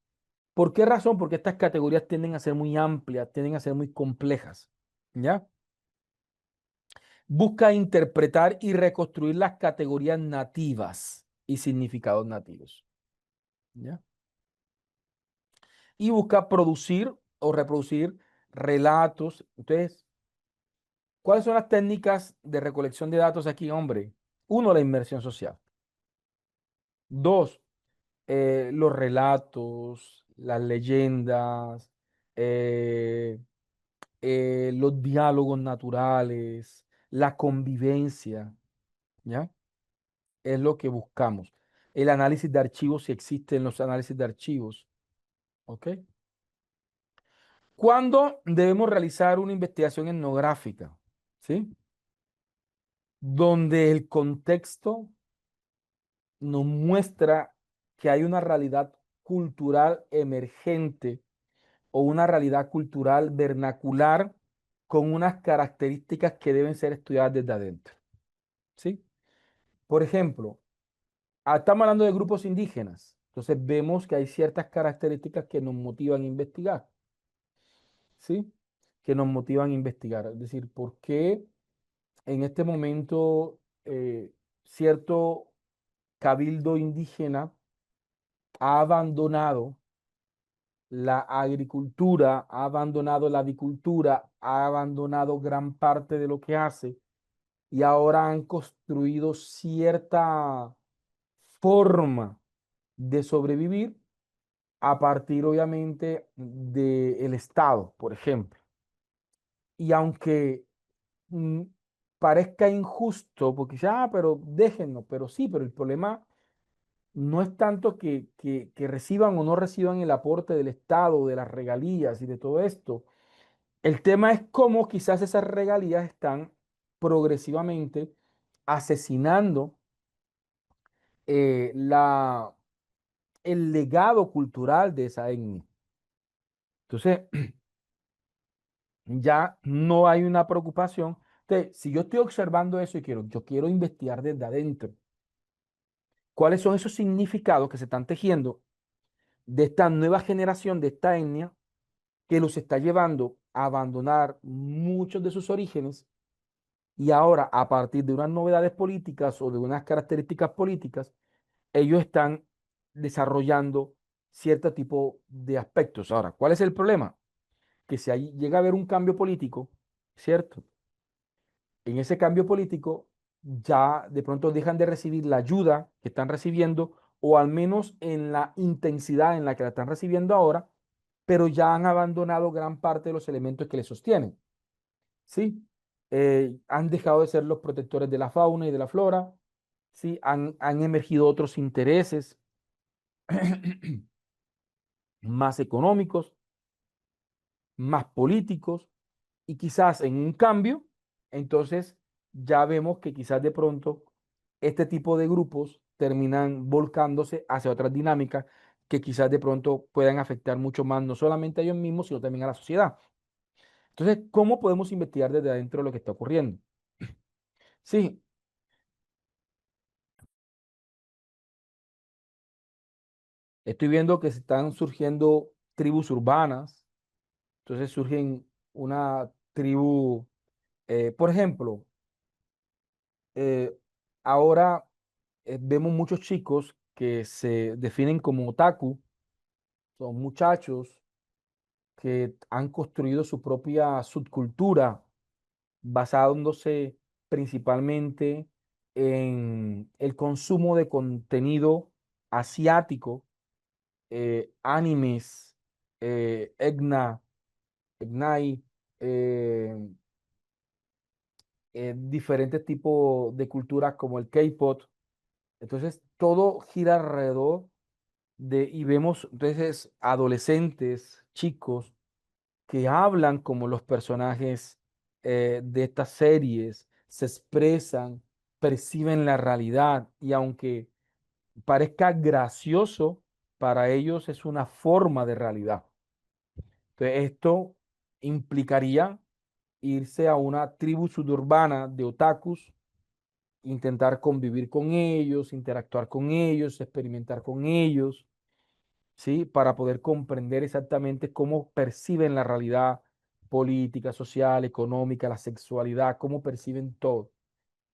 ¿Por qué razón? Porque estas categorías tienden a ser muy amplias, tienden a ser muy complejas. ¿Ya? Busca interpretar y reconstruir las categorías nativas y significados nativos. ¿Ya? Y busca producir o reproducir relatos. Entonces, ¿cuáles son las técnicas de recolección de datos aquí, hombre? Uno, la inmersión social. Dos, los relatos, las leyendas, eh, los diálogos naturales, la convivencia, ¿ya? Es lo que buscamos. El análisis de archivos, si existen los análisis de archivos, ¿ok? ¿Cuándo debemos realizar una investigación etnográfica? ¿Sí? Donde el contexto nos muestra que hay una realidad cultural emergente o una realidad cultural vernacular con unas características que deben ser estudiadas desde adentro. ¿Sí? Por ejemplo, estamos hablando de grupos indígenas, entonces vemos que hay ciertas características que nos motivan a investigar, ¿sí? Que nos motivan a investigar. Es decir, ¿por qué en este momento cierto cabildo indígena ha abandonado la agricultura, ha abandonado la avicultura, ha abandonado gran parte de lo que hace y ahora han construido cierta forma de sobrevivir a partir, obviamente, del Estado, por ejemplo? Y aunque mm, parezca injusto, porque dice, pero déjenlo, pero sí, pero el problema no es tanto que reciban o no reciban el aporte del Estado, de las regalías y de todo esto. El tema es cómo quizás esas regalías están progresivamente asesinando la, el legado cultural de esa etnia. Entonces, ya no hay una preocupación. Entonces, si yo estoy observando eso y yo quiero investigar desde adentro, ¿cuáles son esos significados que se están tejiendo de esta nueva generación, de esta etnia, que los está llevando a abandonar muchos de sus orígenes y ahora, a partir de unas novedades políticas o de unas características políticas, ellos están desarrollando cierto tipo de aspectos? Ahora, ¿cuál es el problema? Que si ahí llega a haber un cambio político, ¿cierto? En ese cambio político, ya de pronto dejan de recibir la ayuda que están recibiendo, o al menos en la intensidad en la que la están recibiendo ahora, pero ya han abandonado gran parte de los elementos que le sostienen. ¿Sí? Han dejado de ser los protectores de la fauna y de la flora. ¿Sí? Han emergido otros intereses más económicos, más políticos, y quizás en un cambio, entonces ya vemos que quizás de pronto este tipo de grupos terminan volcándose hacia otras dinámicas que quizás de pronto puedan afectar mucho más, no solamente a ellos mismos, sino también a la sociedad. Entonces, ¿cómo podemos investigar desde adentro lo que está ocurriendo? Sí, estoy viendo que se están surgiendo tribus urbanas, entonces surgen una tribu, por ejemplo, eh, ahora vemos muchos chicos que se definen como otaku, son muchachos que han construido su propia subcultura basándose principalmente en el consumo de contenido asiático, animes, EGNAI, eh, diferentes tipos de culturas como el K-pop. Entonces, todo gira alrededor y vemos entonces adolescentes, chicos, que hablan como los personajes de estas series, se expresan, perciben la realidad, y aunque parezca gracioso, para ellos es una forma de realidad. Entonces, esto implicaría irse a una tribu suburbana de otakus, intentar convivir con ellos, interactuar con ellos, experimentar con ellos, ¿sí? Para poder comprender exactamente cómo perciben la realidad política, social, económica, la sexualidad, cómo perciben todo.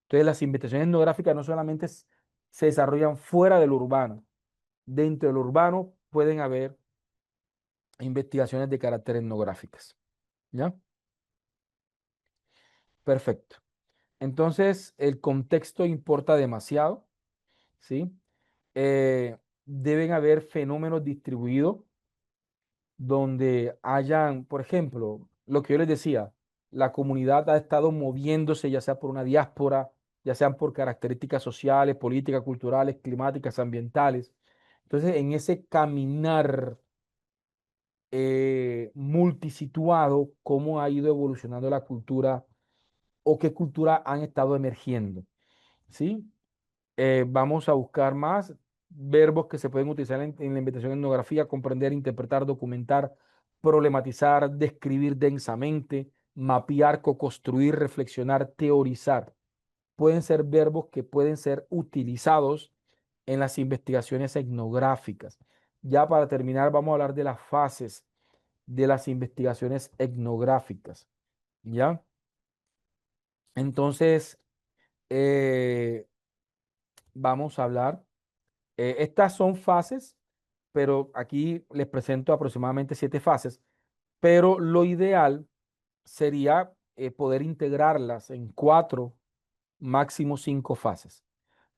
Entonces, las investigaciones etnográficas no solamente se desarrollan fuera del urbano, dentro del urbano pueden haber investigaciones de carácter etnográficas, ¿ya? Perfecto. Entonces, el contexto importa demasiado, ¿sí? Deben haber fenómenos distribuidos donde hayan, por ejemplo, lo que yo les decía, la comunidad ha estado moviéndose, ya sea por una diáspora, ya sean por características sociales, políticas, culturales, climáticas, ambientales. Entonces, en ese caminar multisituado, cómo ha ido evolucionando la cultura o qué cultura han estado emergiendo, ¿sí? Vamos a buscar más verbos que se pueden utilizar en la investigación en etnografía: comprender, interpretar, documentar, problematizar, describir densamente, mapear, co-construir, reflexionar, teorizar. Pueden ser verbos que pueden ser utilizados en las investigaciones etnográficas. Ya para terminar, vamos a hablar de las fases de las investigaciones etnográficas. ¿Ya? Entonces, eh, vamos a hablar. Estas son fases, pero aquí les presento aproximadamente 7 fases, pero lo ideal sería poder integrarlas en 4, máximo 5 fases.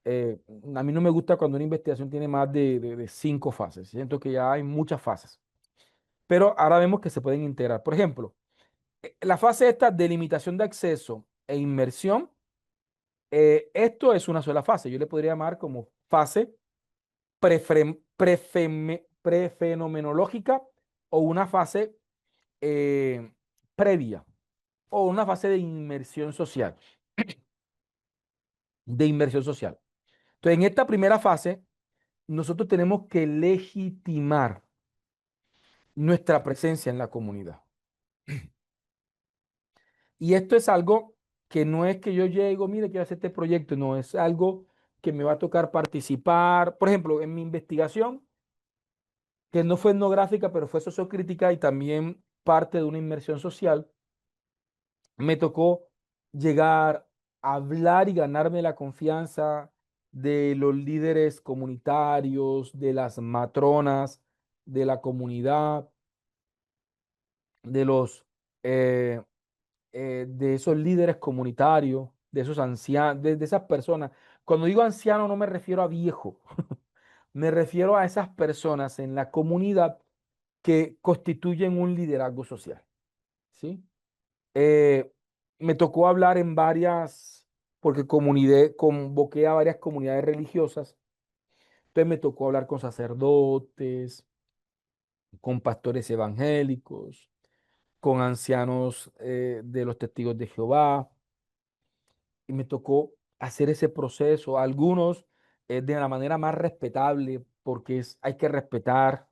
A mí no me gusta cuando una investigación tiene más de 5 fases. Siento que ya hay muchas fases, pero ahora vemos que se pueden integrar. Por ejemplo, la fase esta, delimitación de acceso e inmersión, esto es una sola fase. Yo le podría llamar como fase prefenomenológica, o una fase eh, previa, o una fase de inmersión social, de inmersión social. Entonces, en esta primera fase, nosotros tenemos que legitimar nuestra presencia en la comunidad. Y esto es algo que no es que yo llego, mire, quiero hacer este proyecto, no, es algo que me va a tocar participar. Por ejemplo, en mi investigación, que no fue etnográfica, pero fue sociocrítica y también parte de una inmersión social, me tocó llegar a hablar y ganarme la confianza de los líderes comunitarios, de las matronas de la comunidad, de los de esos líderes comunitarios, de esos ancianos, de esas personas. Cuando digo anciano no me refiero a viejo, me refiero a esas personas en la comunidad que constituyen un liderazgo social, ¿sí? Eh, Me tocó hablar en varias, porque convoqué a varias comunidades religiosas, entonces me tocó hablar con sacerdotes, con pastores evangélicos, con ancianos de los testigos de Jehová, y me tocó hacer ese proceso, algunos de la manera más respetable, porque hay que respetar.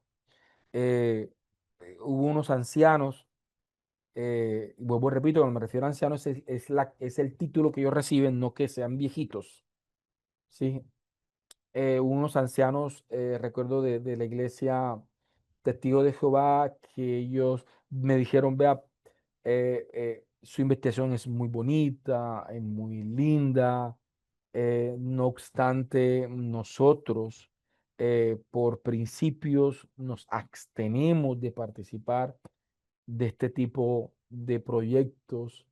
eh, Hubo unos ancianos, y vuelvo y repito, cuando me refiero a ancianos, es el título que ellos reciben, no que sean viejitos, ¿sí? Unos ancianos, recuerdo de la iglesia Testigo de Jehová, que ellos me dijeron, vea, su investigación es muy bonita, es muy linda, no obstante, nosotros por principios nos abstenemos de participar de este tipo de proyectos.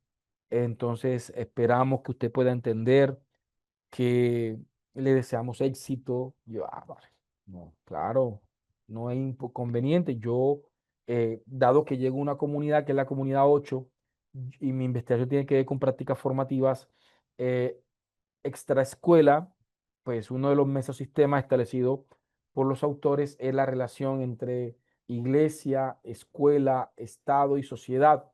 Entonces, esperamos que usted pueda entender que le deseamos éxito. Yo, vale, no, claro, no hay inconveniente. Yo, dado que llego a una comunidad que es la comunidad 8 y mi investigación tiene que ver con prácticas formativas, eh, extraescuela, pues uno de los mesosistemas establecidos por los autores es la relación entre iglesia, escuela, Estado y sociedad.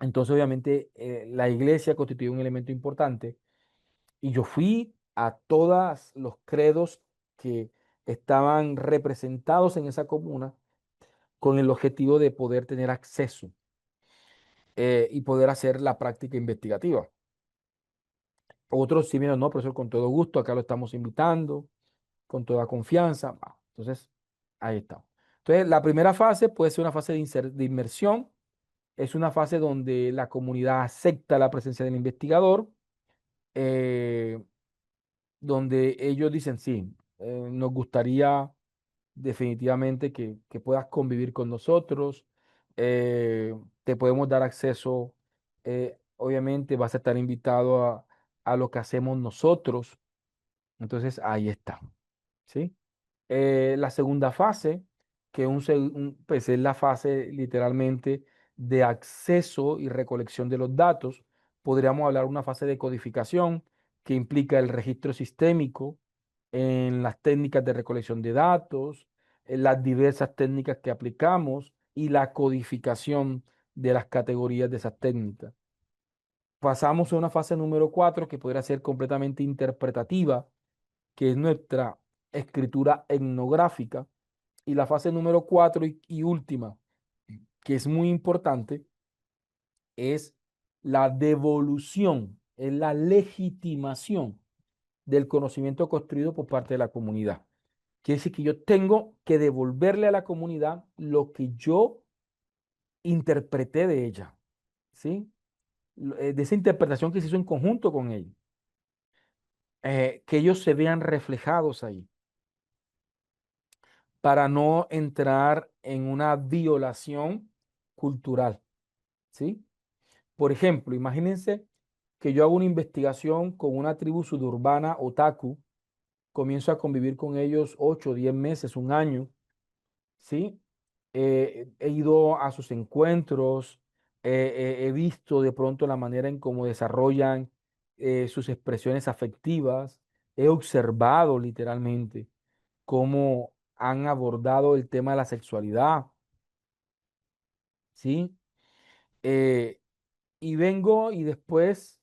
Entonces, obviamente, la iglesia constituye un elemento importante y yo fui a todos los credos que estaban representados en esa comuna con el objetivo de poder tener acceso y poder hacer la práctica investigativa. Otros sí vieron, no, profesor, con todo gusto, acá lo estamos invitando, con toda confianza. Entonces, ahí está. Entonces, la primera fase puede ser una fase de inmersión. Es una fase donde la comunidad acepta la presencia del investigador, eh, donde ellos dicen, sí, nos gustaría definitivamente que puedas convivir con nosotros, te podemos dar acceso, obviamente vas a estar invitado a lo que hacemos nosotros. Entonces, ahí está, ¿sí? La segunda fase, que pues es la fase literalmente de acceso y recolección de los datos. Podríamos hablar de una fase de codificación que implica el registro sistémico en las técnicas de recolección de datos, en las diversas técnicas que aplicamos y la codificación de las categorías de esas técnicas. Pasamos a una fase número 4 que podría ser completamente interpretativa, que es nuestra escritura etnográfica, y la fase número 4 y última, que es muy importante, es la devolución, es la legitimación del conocimiento construido por parte de la comunidad. Quiere decir que yo tengo que devolverle a la comunidad lo que yo interpreté de ella, ¿sí? De esa interpretación que se hizo en conjunto con ella, que ellos se vean reflejados ahí, para no entrar en una violación cultural, ¿sí? Por ejemplo, imagínense que yo hago una investigación con una tribu suburbana otaku, comienzo a convivir con ellos 8, 10 meses, un año, ¿sí? He ido a sus encuentros, he visto de pronto la manera en cómo desarrollan sus expresiones afectivas, he observado literalmente cómo han abordado el tema de la sexualidad, ¿sí? Eh, y vengo y después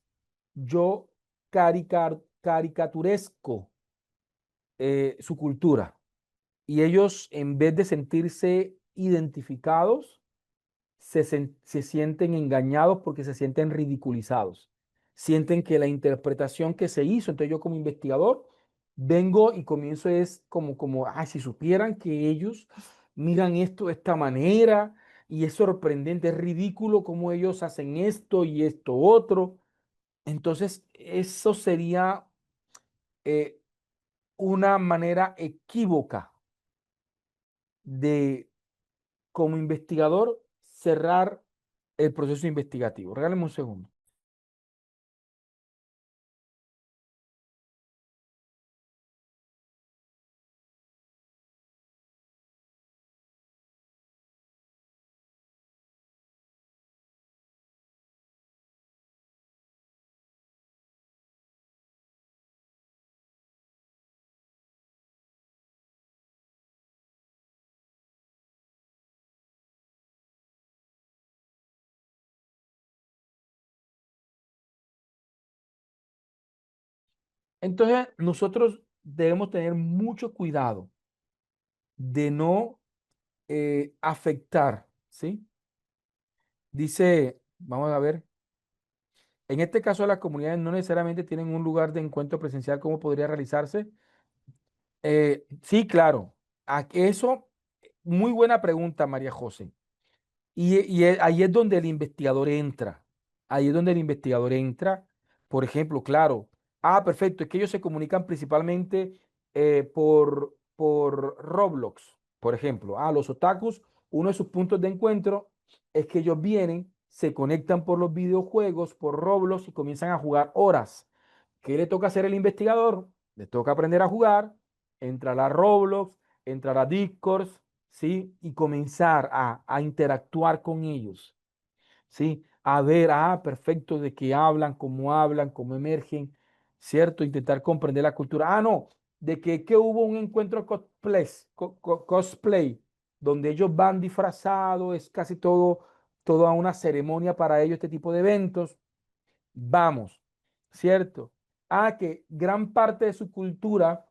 yo caricaturesco su cultura. Y ellos, en vez de sentirse identificados, se sienten engañados porque se sienten ridiculizados. Sienten que la interpretación que se hizo, entonces yo como investigador vengo y comienzo es ay, si supieran que ellos miran esto de esta manera y es sorprendente, es ridículo cómo ellos hacen esto y esto otro. Entonces, eso sería eh, una manera equívoca de, como investigador, cerrar el proceso investigativo. Regálame un segundo. Entonces, nosotros debemos tener mucho cuidado de no afectar, ¿sí? Dice, vamos a ver, en este caso las comunidades no necesariamente tienen un lugar de encuentro presencial como podría realizarse. Sí, claro. Eso, muy buena pregunta, María José. Ahí es donde el investigador entra. Ahí es donde el investigador entra. Por ejemplo, claro. Ah, perfecto. Es que ellos se comunican principalmente por Roblox, por ejemplo. Ah, los otakus, uno de sus puntos de encuentro es que ellos vienen, se conectan por los videojuegos, por Roblox y comienzan a jugar horas. ¿Qué le toca hacer el investigador? Le toca aprender a jugar, entrar a Roblox, entrar a Discord, ¿sí? Y comenzar a interactuar con ellos, ¿sí? A ver, perfecto, de qué hablan, cómo emergen, ¿cierto? Intentar comprender la cultura. No, de que hubo un encuentro cosplay, donde ellos van disfrazados, es casi toda una ceremonia para ellos, este tipo de eventos. Vamos, ¿cierto? Que gran parte de su cultura,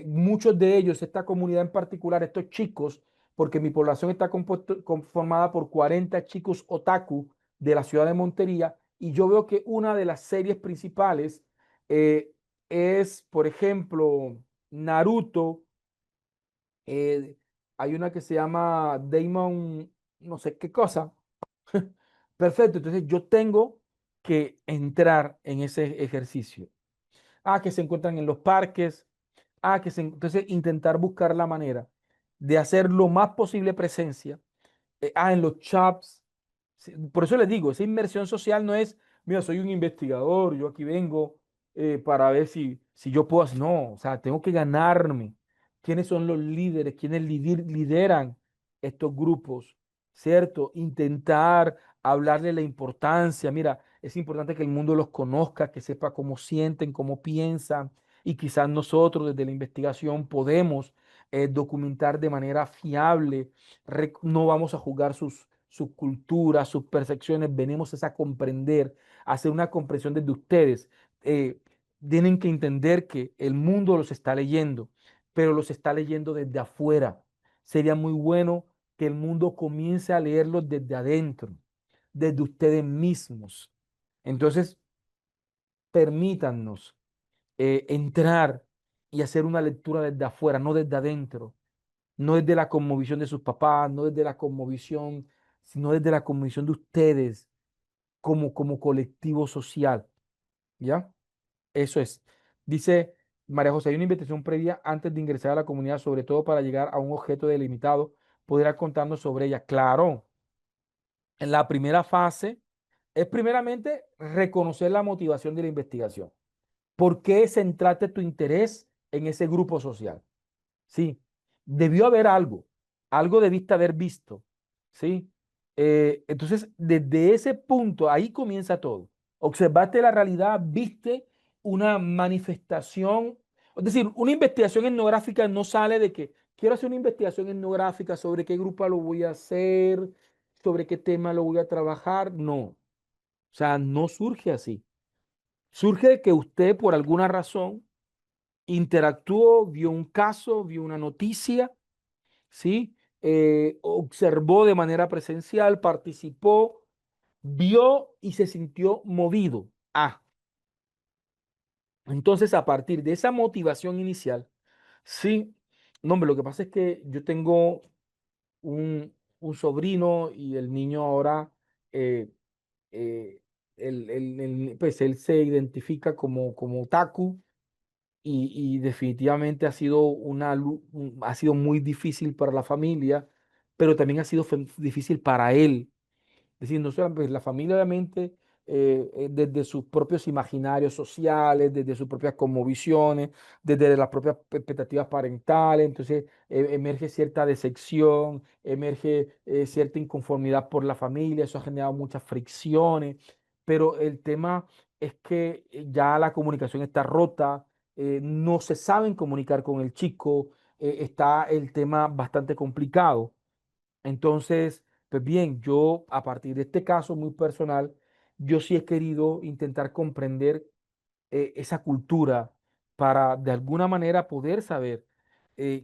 muchos de ellos, esta comunidad en particular, estos chicos, porque mi población está conformada por 40 chicos otaku de la ciudad de Montería, y yo veo que una de las series principales eh, es, por ejemplo, Naruto. eh, Hay una que se llama Damon, no sé qué cosa. Perfecto, entonces yo tengo que entrar en ese ejercicio. Que se encuentran en los parques, entonces intentar buscar la manera de hacer lo más posible presencia en los chats. Sí, por eso les digo, esa inmersión social no es, mira, soy un investigador, yo aquí vengo para ver si yo puedo hacer. No, o sea, tengo que ganarme. ¿Quiénes son los líderes? ¿Quiénes lideran estos grupos? ¿Cierto? Intentar hablarle la importancia. Mira, es importante que el mundo los conozca, que sepa cómo sienten, cómo piensan. Y quizás nosotros desde la investigación podemos documentar de manera fiable. No vamos a juzgar sus culturas, sus percepciones, venimos es a comprender, a hacer una comprensión desde ustedes. Eh, Tienen que entender que el mundo los está leyendo, pero los está leyendo desde afuera. Sería muy bueno que el mundo comience a leerlos desde adentro, desde ustedes mismos. Entonces, permítannos entrar y hacer una lectura desde afuera, no desde adentro, no desde la conmovisión de sus papás, no desde la conmovisión, sino desde la conmovisión de ustedes como colectivo social, ¿ya? Eso es. Dice María José, hay una invitación previa antes de ingresar a la comunidad, sobre todo para llegar a un objeto delimitado. ¿Podrá contarnos sobre ella? Claro, en la primera fase es primeramente reconocer la motivación de la investigación. ¿Por qué centraste tu interés en ese grupo social? Sí, debió haber algo debiste haber visto, ¿sí? Entonces, desde ese punto, ahí comienza todo. Observaste la realidad, viste una manifestación, es decir, una investigación etnográfica no sale de que quiero hacer una investigación etnográfica sobre qué grupo lo voy a hacer, sobre qué tema lo voy a trabajar, no, o sea, no surge así. Surge de que usted, por alguna razón, interactuó, vio un caso, vio una noticia, ¿sí? Observó de manera presencial, participó, vio y se sintió movido. Entonces, a partir de esa motivación inicial, sí, no, hombre, lo que pasa es que yo tengo un sobrino y el niño ahora, eh, eh, pues él se identifica como otaku y definitivamente ha sido ha sido muy difícil para la familia, pero también ha sido difícil para él. Es decir, no solamente pues, la familia, obviamente, desde sus propios imaginarios sociales, desde sus propias conmovisiones, desde las propias expectativas parentales, entonces emerge cierta decepción, emerge cierta inconformidad por la familia, eso ha generado muchas fricciones, pero el tema es que ya la comunicación está rota, no se saben comunicar con el chico, está el tema bastante complicado. Entonces, pues bien, yo a partir de este caso muy personal, yo sí he querido intentar comprender esa cultura, para de alguna manera poder saber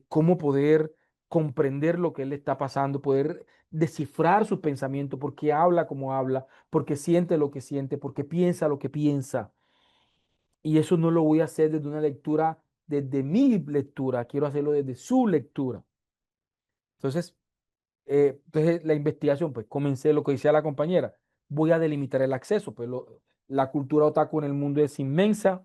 cómo poder comprender lo que él le está pasando, poder descifrar su pensamiento, porque habla como habla, porque siente lo que siente, porque piensa lo que piensa. Y eso no lo voy a hacer desde una lectura, desde mi lectura, quiero hacerlo desde su lectura. Entonces, entonces la investigación, pues comencé lo que decía la compañera, voy a delimitar el acceso, pues la cultura otaku en el mundo es inmensa,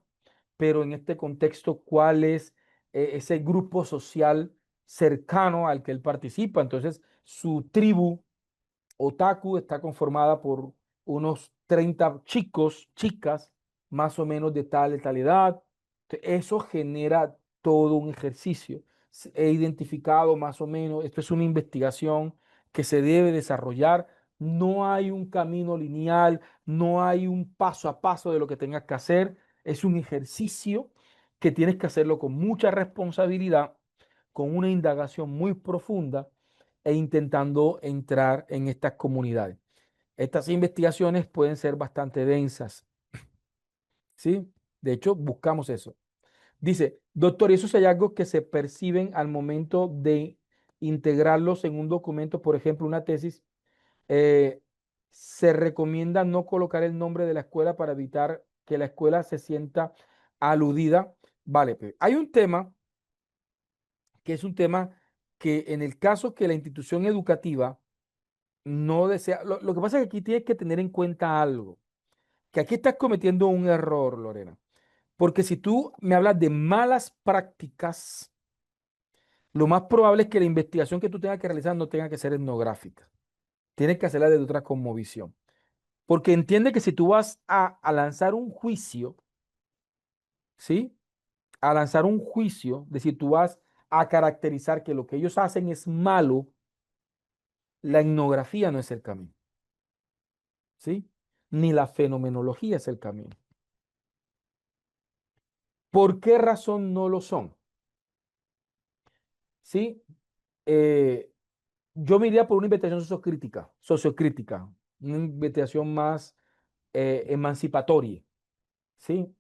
pero en este contexto, ¿cuál es ese grupo social cercano al que él participa? Entonces, su tribu otaku está conformada por unos 30 chicos, chicas, más o menos de tal edad. Eso genera todo un ejercicio. He identificado más o menos, esto es una investigación que se debe desarrollar. No hay un camino lineal, no hay un paso a paso de lo que tengas que hacer. Es un ejercicio que tienes que hacerlo con mucha responsabilidad, con una indagación muy profunda e intentando entrar en estas comunidades. Estas investigaciones pueden ser bastante densas, ¿sí? De hecho, buscamos eso. Dice, doctor, ¿y esos hallazgos que se perciben al momento de integrarlos en un documento, por ejemplo, una tesis, eh, se recomienda no colocar el nombre de la escuela para evitar que la escuela se sienta aludida? Vale, pues, hay un tema que es un tema que en el caso que la institución educativa no desea, lo que pasa es que aquí tienes que tener en cuenta algo, que aquí estás cometiendo un error, Lorena, porque si tú me hablas de malas prácticas, lo más probable es que la investigación que tú tengas que realizar no tenga que ser etnográfica, tienes que hacerla de otra cosmovisión, porque entiende que si tú vas a lanzar un juicio, ¿sí? A lanzar un juicio, es decir, tú vas a caracterizar que lo que ellos hacen es malo, la etnografía no es el camino, ¿sí? Ni la fenomenología es el camino. ¿Por qué razón no lo son? ¿Sí? Eh, yo me iría por una investigación sociocrítica, una investigación más emancipatoria, ¿sí?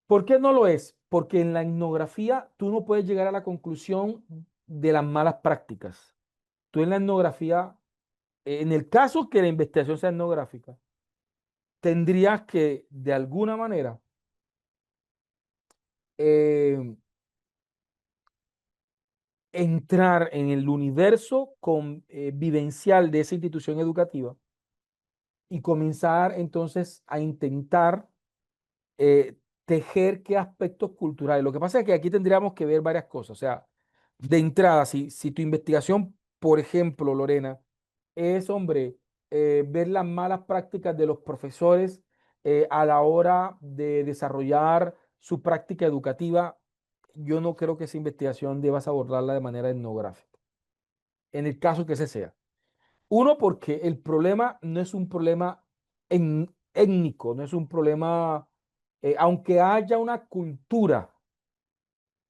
¿Por qué no lo es? Porque en la etnografía tú no puedes llegar a la conclusión de las malas prácticas. Tú en la etnografía, en el caso que la investigación sea etnográfica, tendrías que, de alguna manera, eh, entrar en el universo vivencial de esa institución educativa y comenzar entonces a intentar eh, tejer qué aspectos culturales. Lo que pasa es que aquí tendríamos que ver varias cosas. O sea, de entrada, si tu investigación, por ejemplo, Lorena, es, hombre, ver las malas prácticas de los profesores a la hora de desarrollar su práctica educativa, yo no creo que esa investigación debas abordarla de manera etnográfica, en el caso que ese sea. Uno, porque el problema no es un problema étnico, no es un problema, aunque haya una cultura,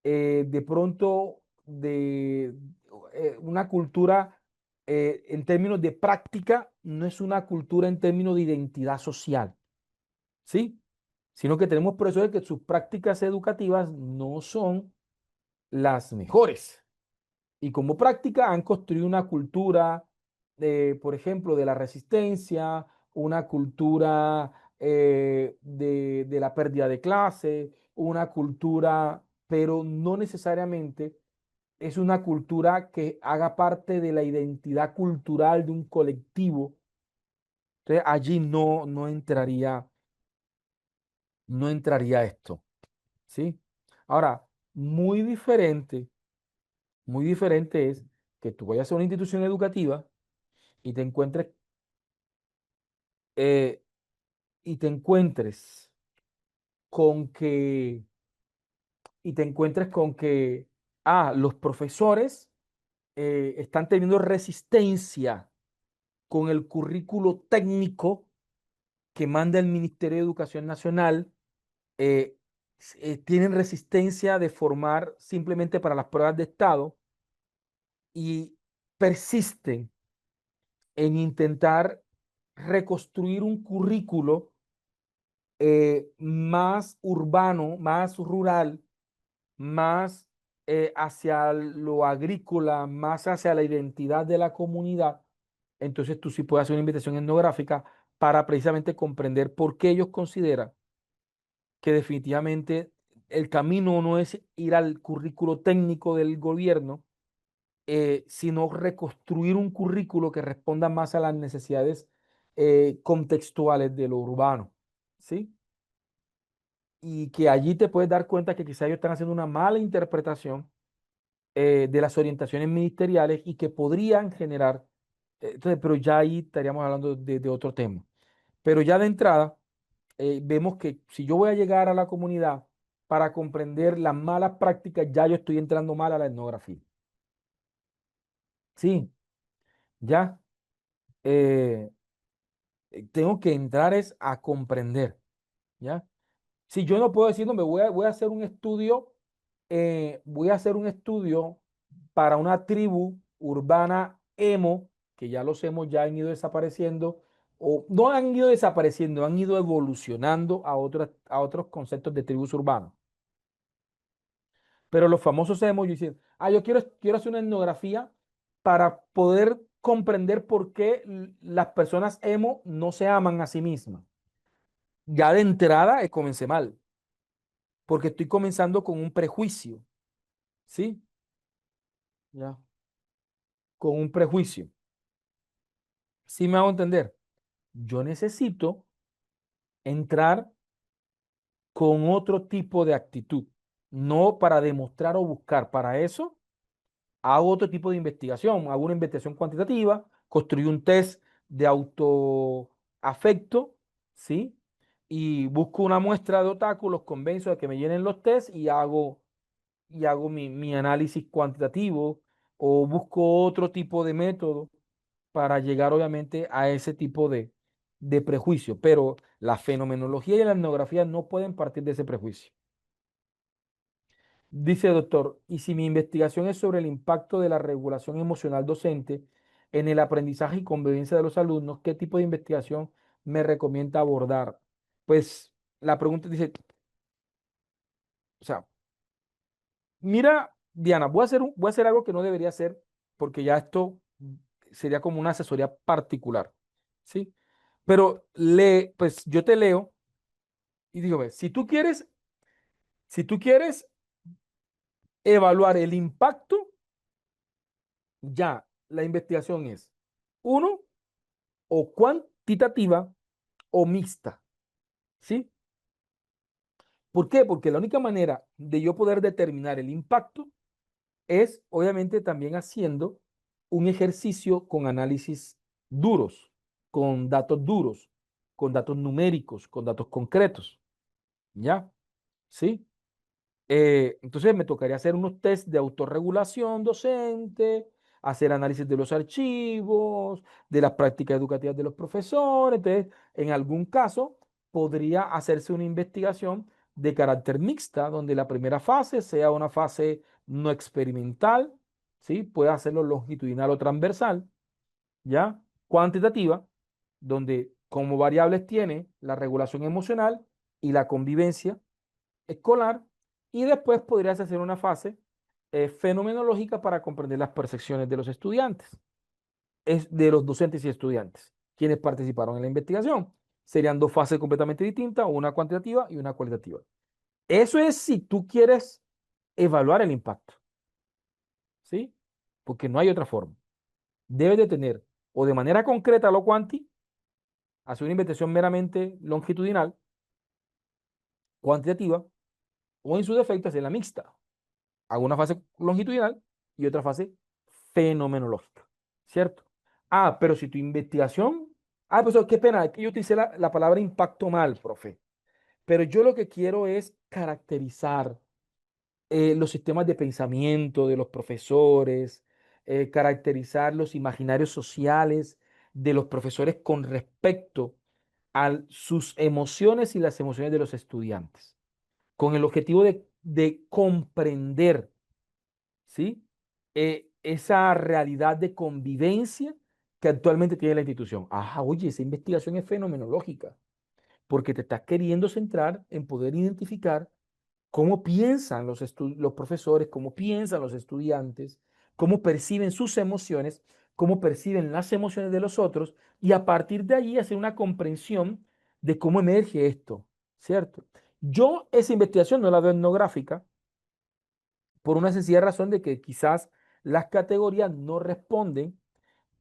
de pronto, de una cultura en términos de práctica, no es una cultura en términos de identidad social, ¿sí? Sino que tenemos profesores que sus prácticas educativas no son las mejores. Y como práctica han construido una cultura, por ejemplo, de la resistencia, una cultura de la pérdida de clase, una cultura, pero no necesariamente es una cultura que haga parte de la identidad cultural de un colectivo. Entonces allí no entraría esto, ¿sí? Ahora, muy diferente es que tú vayas a una institución educativa y te encuentres eh, y te encuentres con que y te encuentres con que los profesores están teniendo resistencia con el currículo técnico que manda el Ministerio de Educación Nacional, eh, tienen resistencia de formar simplemente para las pruebas de estado y persisten en intentar reconstruir un currículo más urbano, más rural, más hacia lo agrícola, más hacia la identidad de la comunidad, entonces tú sí puedes hacer una investigación etnográfica para precisamente comprender por qué ellos consideran que definitivamente el camino no es ir al currículo técnico del gobierno, sino reconstruir un currículo que responda más a las necesidades contextuales de lo urbano, ¿sí? Y que allí te puedes dar cuenta que quizá ellos están haciendo una mala interpretación de las orientaciones ministeriales y que podrían generar, entonces, pero ya ahí estaríamos hablando de otro tema. Pero ya de entrada, vemos que si yo voy a llegar a la comunidad para comprender las malas prácticas, ya yo estoy entrando mal a la etnografía. Sí, ya. eh, Tengo que entrar es a comprender, ¿ya? Si yo no puedo decir, no, voy a hacer un estudio, voy a hacer un estudio para una tribu urbana emo, que ya los emos ya han ido desapareciendo, o no han ido desapareciendo, han ido evolucionando a otros conceptos de tribus urbanas. Pero los famosos emos, yo dicen, yo quiero hacer una etnografía para poder comprender por qué las personas emo no se aman a sí mismas. Ya de entrada comencé mal, porque estoy comenzando con un prejuicio, ¿sí? Ya. Con un prejuicio. ¿Sí me hago entender? Yo necesito entrar con otro tipo de actitud, no para demostrar o buscar. Para eso hago otro tipo de investigación, hago una investigación cuantitativa, construyo un test de autoafecto, ¿sí? Y busco una muestra de otaku, los convenzo de que me llenen los tests y hago mi análisis cuantitativo o busco otro tipo de método para llegar obviamente a ese tipo de prejuicio. Pero la fenomenología y la etnografía no pueden partir de ese prejuicio. Dice doctor, y si mi investigación es sobre el impacto de la regulación emocional docente en el aprendizaje y convivencia de los alumnos, ¿qué tipo de investigación me recomienda abordar? Pues la pregunta dice, o sea, mira, Diana, voy a hacer algo que no debería hacer porque ya esto sería como una asesoría particular, ¿sí? Pero pues yo te leo y digo, ve, si tú quieres evaluar el impacto, ya la investigación es, uno, o cuantitativa o mixta, ¿sí? ¿Por qué? Porque la única manera de yo poder determinar el impacto es obviamente también haciendo un ejercicio con análisis duros, duros, con datos numéricos, con datos concretos, ¿ya? ¿Sí? Entonces me tocaría hacer unos test de autorregulación docente, hacer análisis de los archivos, de las prácticas educativas de los profesores. Entonces, en algún caso, podría hacerse una investigación de carácter mixta, donde la primera fase sea una fase no experimental, ¿sí? Puede hacerlo longitudinal o transversal, ¿ya? Cuantitativa, donde como variables tiene la regulación emocional y la convivencia escolar, y después podrías hacer una fase fenomenológica para comprender las percepciones de los estudiantes, es de los docentes y estudiantes, quienes participaron en la investigación. Serían dos fases completamente distintas, una cuantitativa y una cualitativa. Eso es si tú quieres evaluar el impacto, ¿sí? Porque no hay otra forma. Debes de tener o de manera concreta lo cuanti, hacer una investigación meramente longitudinal, cuantitativa, o en su defecto hacer la mixta. Hago una fase longitudinal y otra fase fenomenológica, ¿cierto? Pero si tu investigación, pues qué pena, es que yo utilicé la palabra impacto mal, profe, pero yo lo que quiero es caracterizar los sistemas de pensamiento de los profesores, caracterizar los imaginarios sociales de los profesores con respecto a sus emociones y las emociones de los estudiantes, con el objetivo de comprender, ¿sí? Esa realidad de convivencia que actualmente tiene la institución. Oye, esa investigación es fenomenológica. porque te estás queriendo centrar en poder identificar cómo piensan los profesores, cómo piensan los estudiantes, cómo perciben sus emociones, cómo perciben las emociones de los otros, y a partir de allí hacer una comprensión de cómo emerge esto, ¿cierto? Yo esa investigación no la veo etnográfica por una sencilla razón de que quizás las categorías no responden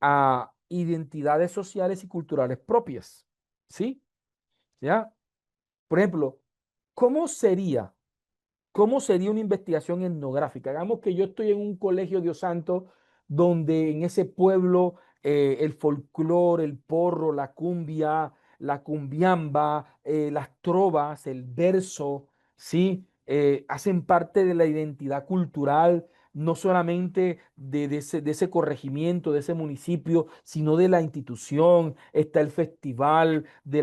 a identidades sociales y culturales propias, ¿sí? ¿Ya? Por ejemplo, ¿cómo sería? ¿Cómo sería una investigación etnográfica? Hagamos que yo estoy en un colegio, Dios santo, donde en ese pueblo el folclore, el porro, la cumbia, la cumbiamba, las trovas, el verso, ¿sí? Hacen parte de la identidad cultural, no solamente de ese corregimiento, de ese municipio, sino de la institución. Está el festival de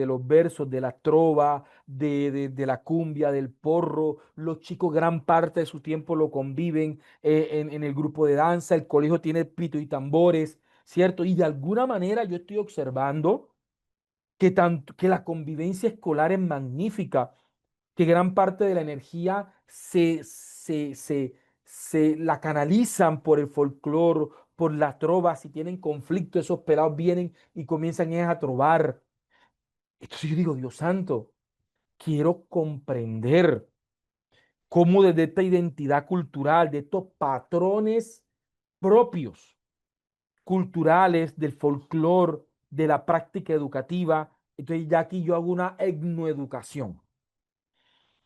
los versos, de la trova, de la cumbia, del porro. Los chicos gran parte de su tiempo lo conviven en el grupo de danza. El colegio tiene pito y tambores, ¿cierto? Y de alguna manera yo estoy observando que la convivencia escolar es magnífica, que gran parte de la energía se la canalizan por el folclore, por la trova. Si tienen conflicto, esos pelados vienen y comienzan a trovar. Entonces yo digo, Dios santo, quiero comprender cómo desde esta identidad cultural, de estos patrones propios, culturales, del folclore, de la práctica educativa, entonces ya aquí yo hago una etnoeducación.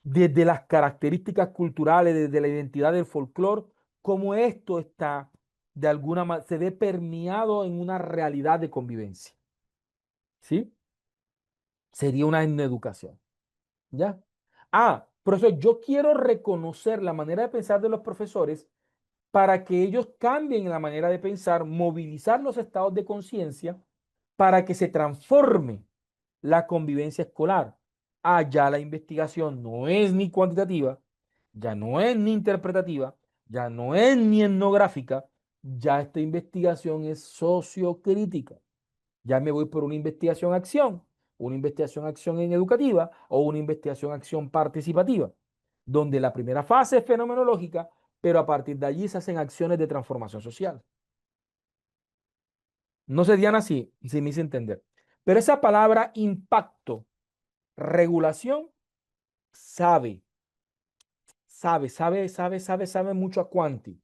Desde las características culturales, desde la identidad del folclore, cómo esto está de alguna manera, se ve permeado en una realidad de convivencia. ¿Sí? Sería una etnoeducación. ¿Ya? Profesor, yo quiero reconocer la manera de pensar de los profesores para que ellos cambien la manera de pensar, movilizar los estados de conciencia para que se transforme la convivencia escolar. Ya la investigación no es ni cuantitativa, ya no es ni interpretativa, ya no es ni etnográfica, ya esta investigación es sociocrítica. Ya me voy por una investigación en educativa o una investigación participativa, donde la primera fase es fenomenológica, pero a partir de allí se hacen acciones de transformación social. No serían así, si me hice entender. Pero esa palabra impacto, regulación, sabe, sabe mucho a cuanti.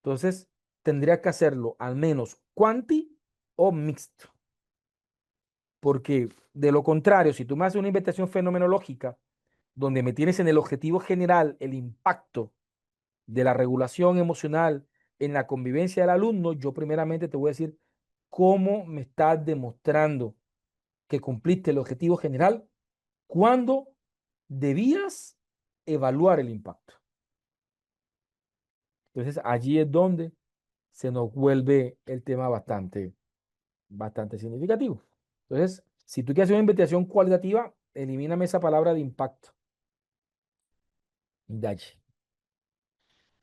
Entonces, tendría que hacerlo al menos cuanti o mixto. Porque de lo contrario, si tú me haces una investigación fenomenológica, donde me tienes en el objetivo general el impacto de la regulación emocional en la convivencia del alumno, yo primeramente te voy a decir cómo me estás demostrando que cumpliste el objetivo general cuando debías evaluar el impacto. Entonces, allí es donde se nos vuelve el tema bastante significativo. Entonces, si tú quieres hacer una investigación cualitativa, elimíname esa palabra de impacto. De allí.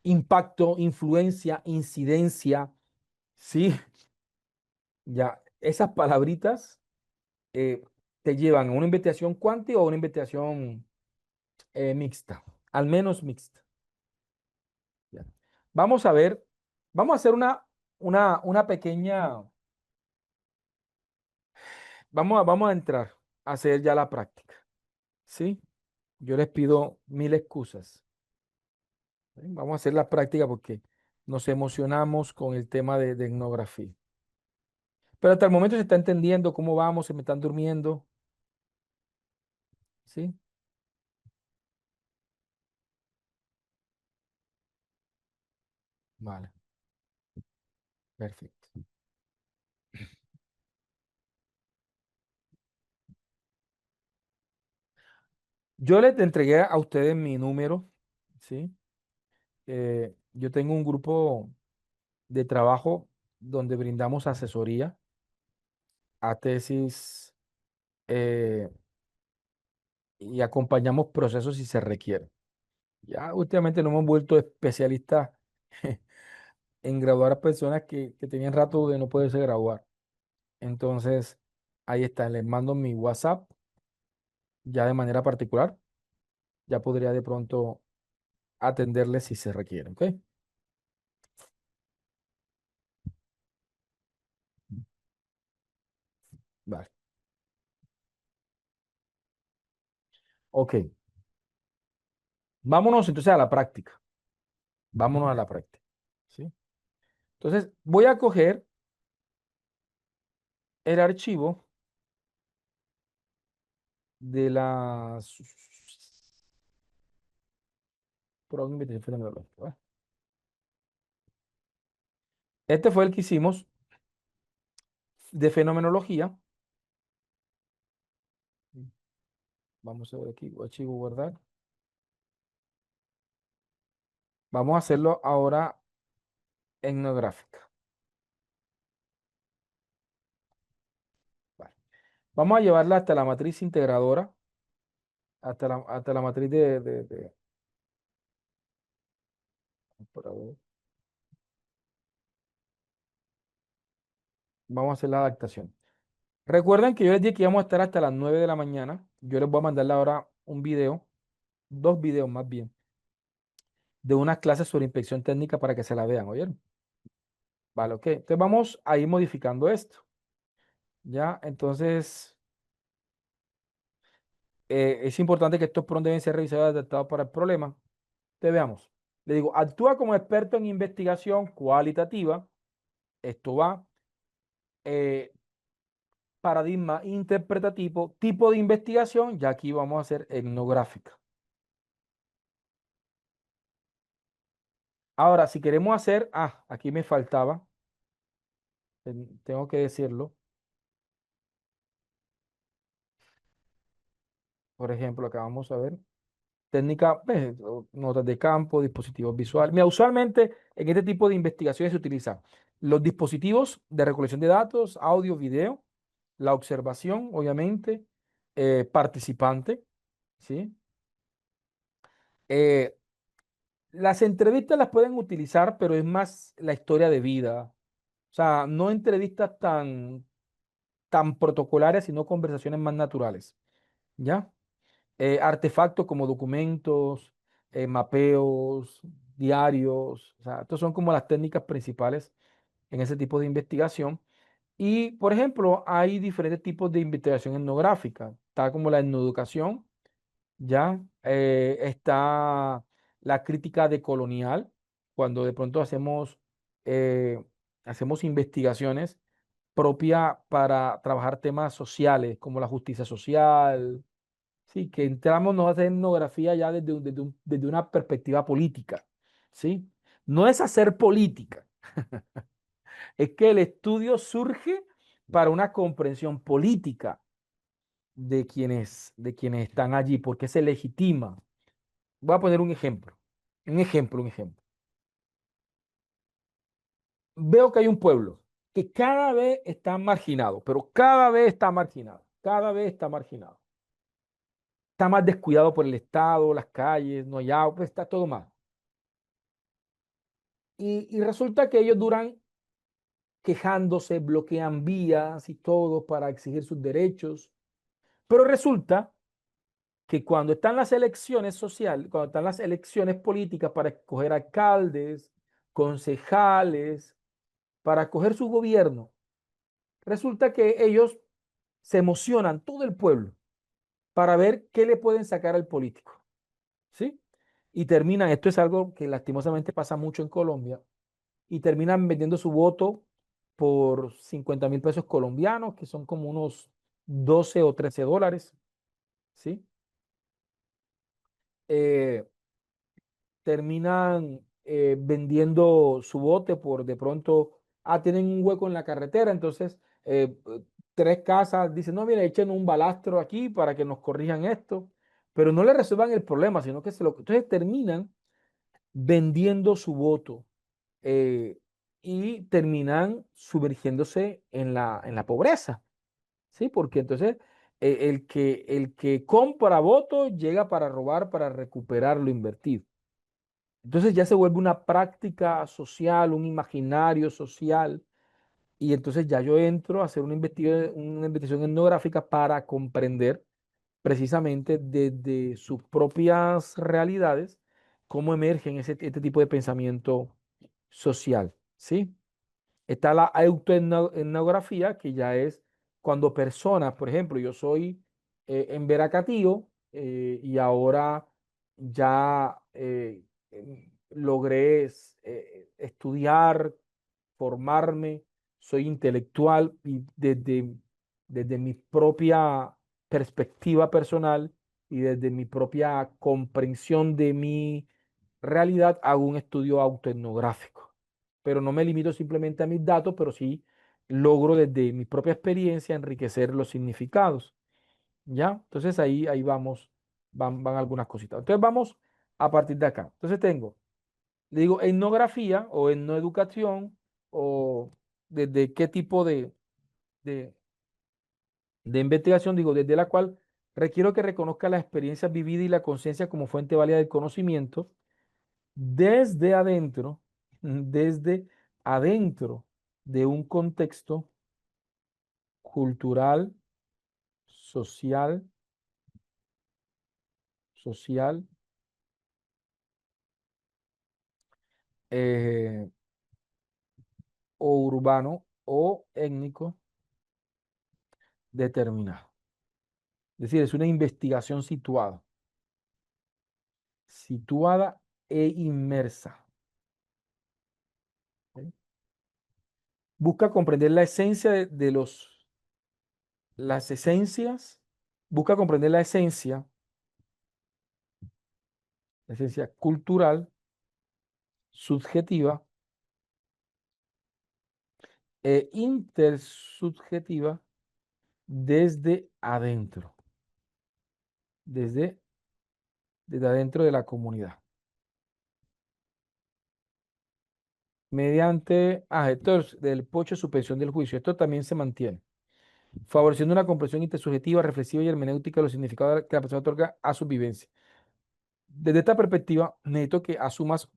Impacto, influencia, incidencia, ¿sí? Ya, esas palabritas eh, te llevan a una investigación cuanti o a una investigación mixta, al menos mixta. Ya. Vamos a ver, vamos a hacer una pequeña, vamos a entrar a hacer ya la práctica, ¿sí? Yo les pido mil excusas. ¿Sí? Vamos a hacer la práctica porque nos emocionamos con el tema de etnografía. Pero hasta el momento se está entendiendo cómo vamos, se me están durmiendo, ¿sí? Vale, perfecto. Yo les entregué a ustedes mi número, ¿sí? Yo tengo un grupo de trabajo donde brindamos asesoría a tesis eh, y acompañamos procesos si se requiere. Ya últimamente nos hemos vuelto especialistas en graduar a personas que tenían rato de no poderse graduar. Entonces, Ahí está, les mando mi WhatsApp ya de manera particular. Ya podría de pronto atenderles si se requiere, ¿ok? Vale. Ok. Vámonos entonces a la práctica. Vámonos a la práctica. ¿Sí? Entonces, voy a coger el archivo de las programa de investigación fenomenológica, ¿vale? Este fue el que hicimos de fenomenología. Vamos a ver aquí, archivo guardar. Vamos a hacerlo ahora etnográfica. Vale. Vamos a llevarla hasta la matriz integradora, hasta la matriz por a ver, vamos a hacer la adaptación. Recuerden que yo les dije que íbamos a estar hasta las 9 de la mañana. Yo les voy a mandarle ahora un video, dos videos más bien, de unas clases sobre inspección técnica para que se la vean, ¿oyeron? Vale, ok. Entonces vamos a ir modificando esto. Ya, entonces es importante que estos PRON deben ser revisados y adaptados para el problema. Te veamos. Le digo, actúa como experto en investigación cualitativa. Esto va. eh, Paradigma interpretativo, tipo de investigación. Ya aquí vamos a hacer etnográfica. Ahora, si queremos hacer, aquí me faltaba, tengo que decirlo. Por ejemplo, acá vamos a ver. Técnica, notas de campo, dispositivos visuales. Mira, usualmente en este tipo de investigaciones se utilizan los dispositivos de recolección de datos, audio, video, la observación, obviamente, participante, ¿sí? Eh, las entrevistas las pueden utilizar, pero es más la historia de vida. O sea, no entrevistas tan protocolares, sino conversaciones más naturales, ¿ya? Artefactos como documentos, mapeos, diarios. O sea, estos son como las técnicas principales en ese tipo de investigación. Y, por ejemplo, hay diferentes tipos de investigación etnográfica. Está como la etnoeducación, ¿ya? Está la crítica decolonial, cuando de pronto hacemos investigaciones propias para trabajar temas sociales, como la justicia social. Sí, que entramos no a hacer etnografía ya desde una perspectiva política, ¿sí? No es hacer política, es que el estudio surge para una comprensión política de quienes están allí, porque se legitima. Voy a poner un ejemplo, un ejemplo. Veo que hay un pueblo que cada vez está marginado, pero cada vez está marginado, cada vez está marginado. Está más descuidado por el Estado, las calles, no hay agua, pues está todo mal. Y resulta que ellos duran quejándose, bloquean vías y todo para exigir sus derechos. Pero resulta que cuando están las elecciones sociales, cuando están las elecciones políticas para escoger alcaldes, concejales, para escoger su gobierno, resulta que ellos se emocionan, todo el pueblo, para ver qué le pueden sacar al político, ¿sí? Y terminan, esto es algo que lastimosamente pasa mucho en Colombia, y terminan vendiendo su voto por 50.000 pesos colombianos, que son como unos 12 o 13 dólares, ¿sí? Eh, Terminan vendiendo su bote por de pronto, tienen un hueco en la carretera, entonces tres casas dicen, no, mira, echen un balastro aquí para que nos corrijan esto, pero no le resuelvan el problema, sino que entonces terminan vendiendo su voto eh, y terminan sumergiéndose en la pobreza, ¿sí? Porque entonces el que compra votos llega para robar, para recuperar lo invertido. Entonces ya se vuelve una práctica social, un imaginario social, Y entonces ya yo entro a hacer una investigación etnográfica para comprender precisamente desde sus propias realidades cómo emergen este tipo de pensamiento social, ¿sí? Está la autoetnografía, que ya es cuando personas, por ejemplo, yo soy en Veracatío y ahora ya logré estudiar, formarme, soy intelectual y desde mi propia perspectiva personal y desde mi propia comprensión de mi realidad hago un estudio autoetnográfico. Pero no me limito simplemente a mis datos, pero sí logro desde mi propia experiencia enriquecer los significados. ¿Ya? Entonces ahí vamos, van algunas cositas. Entonces vamos a partir de acá. Entonces tengo, le digo etnografía o etnoeducación o desde qué tipo de, de investigación, digo, desde la cual requiero que reconozca la experiencia vivida y la conciencia como fuente válida del conocimiento desde adentro, desde adentro de un contexto cultural, social, social, eh, o urbano o étnico determinado. Es decir, es una investigación situada e inmersa. ¿Ok? Busca comprender la esencia las esencias, busca comprender la esencia cultural, subjetiva e intersubjetiva desde adentro, desde, desde adentro de la comunidad. Mediante esto del pocho de suspensión del juicio. Esto también se mantiene, favoreciendo una comprensión intersubjetiva, reflexiva y hermenéutica de los significados que la persona otorga a su vivencia. Desde esta perspectiva, necesito que asumas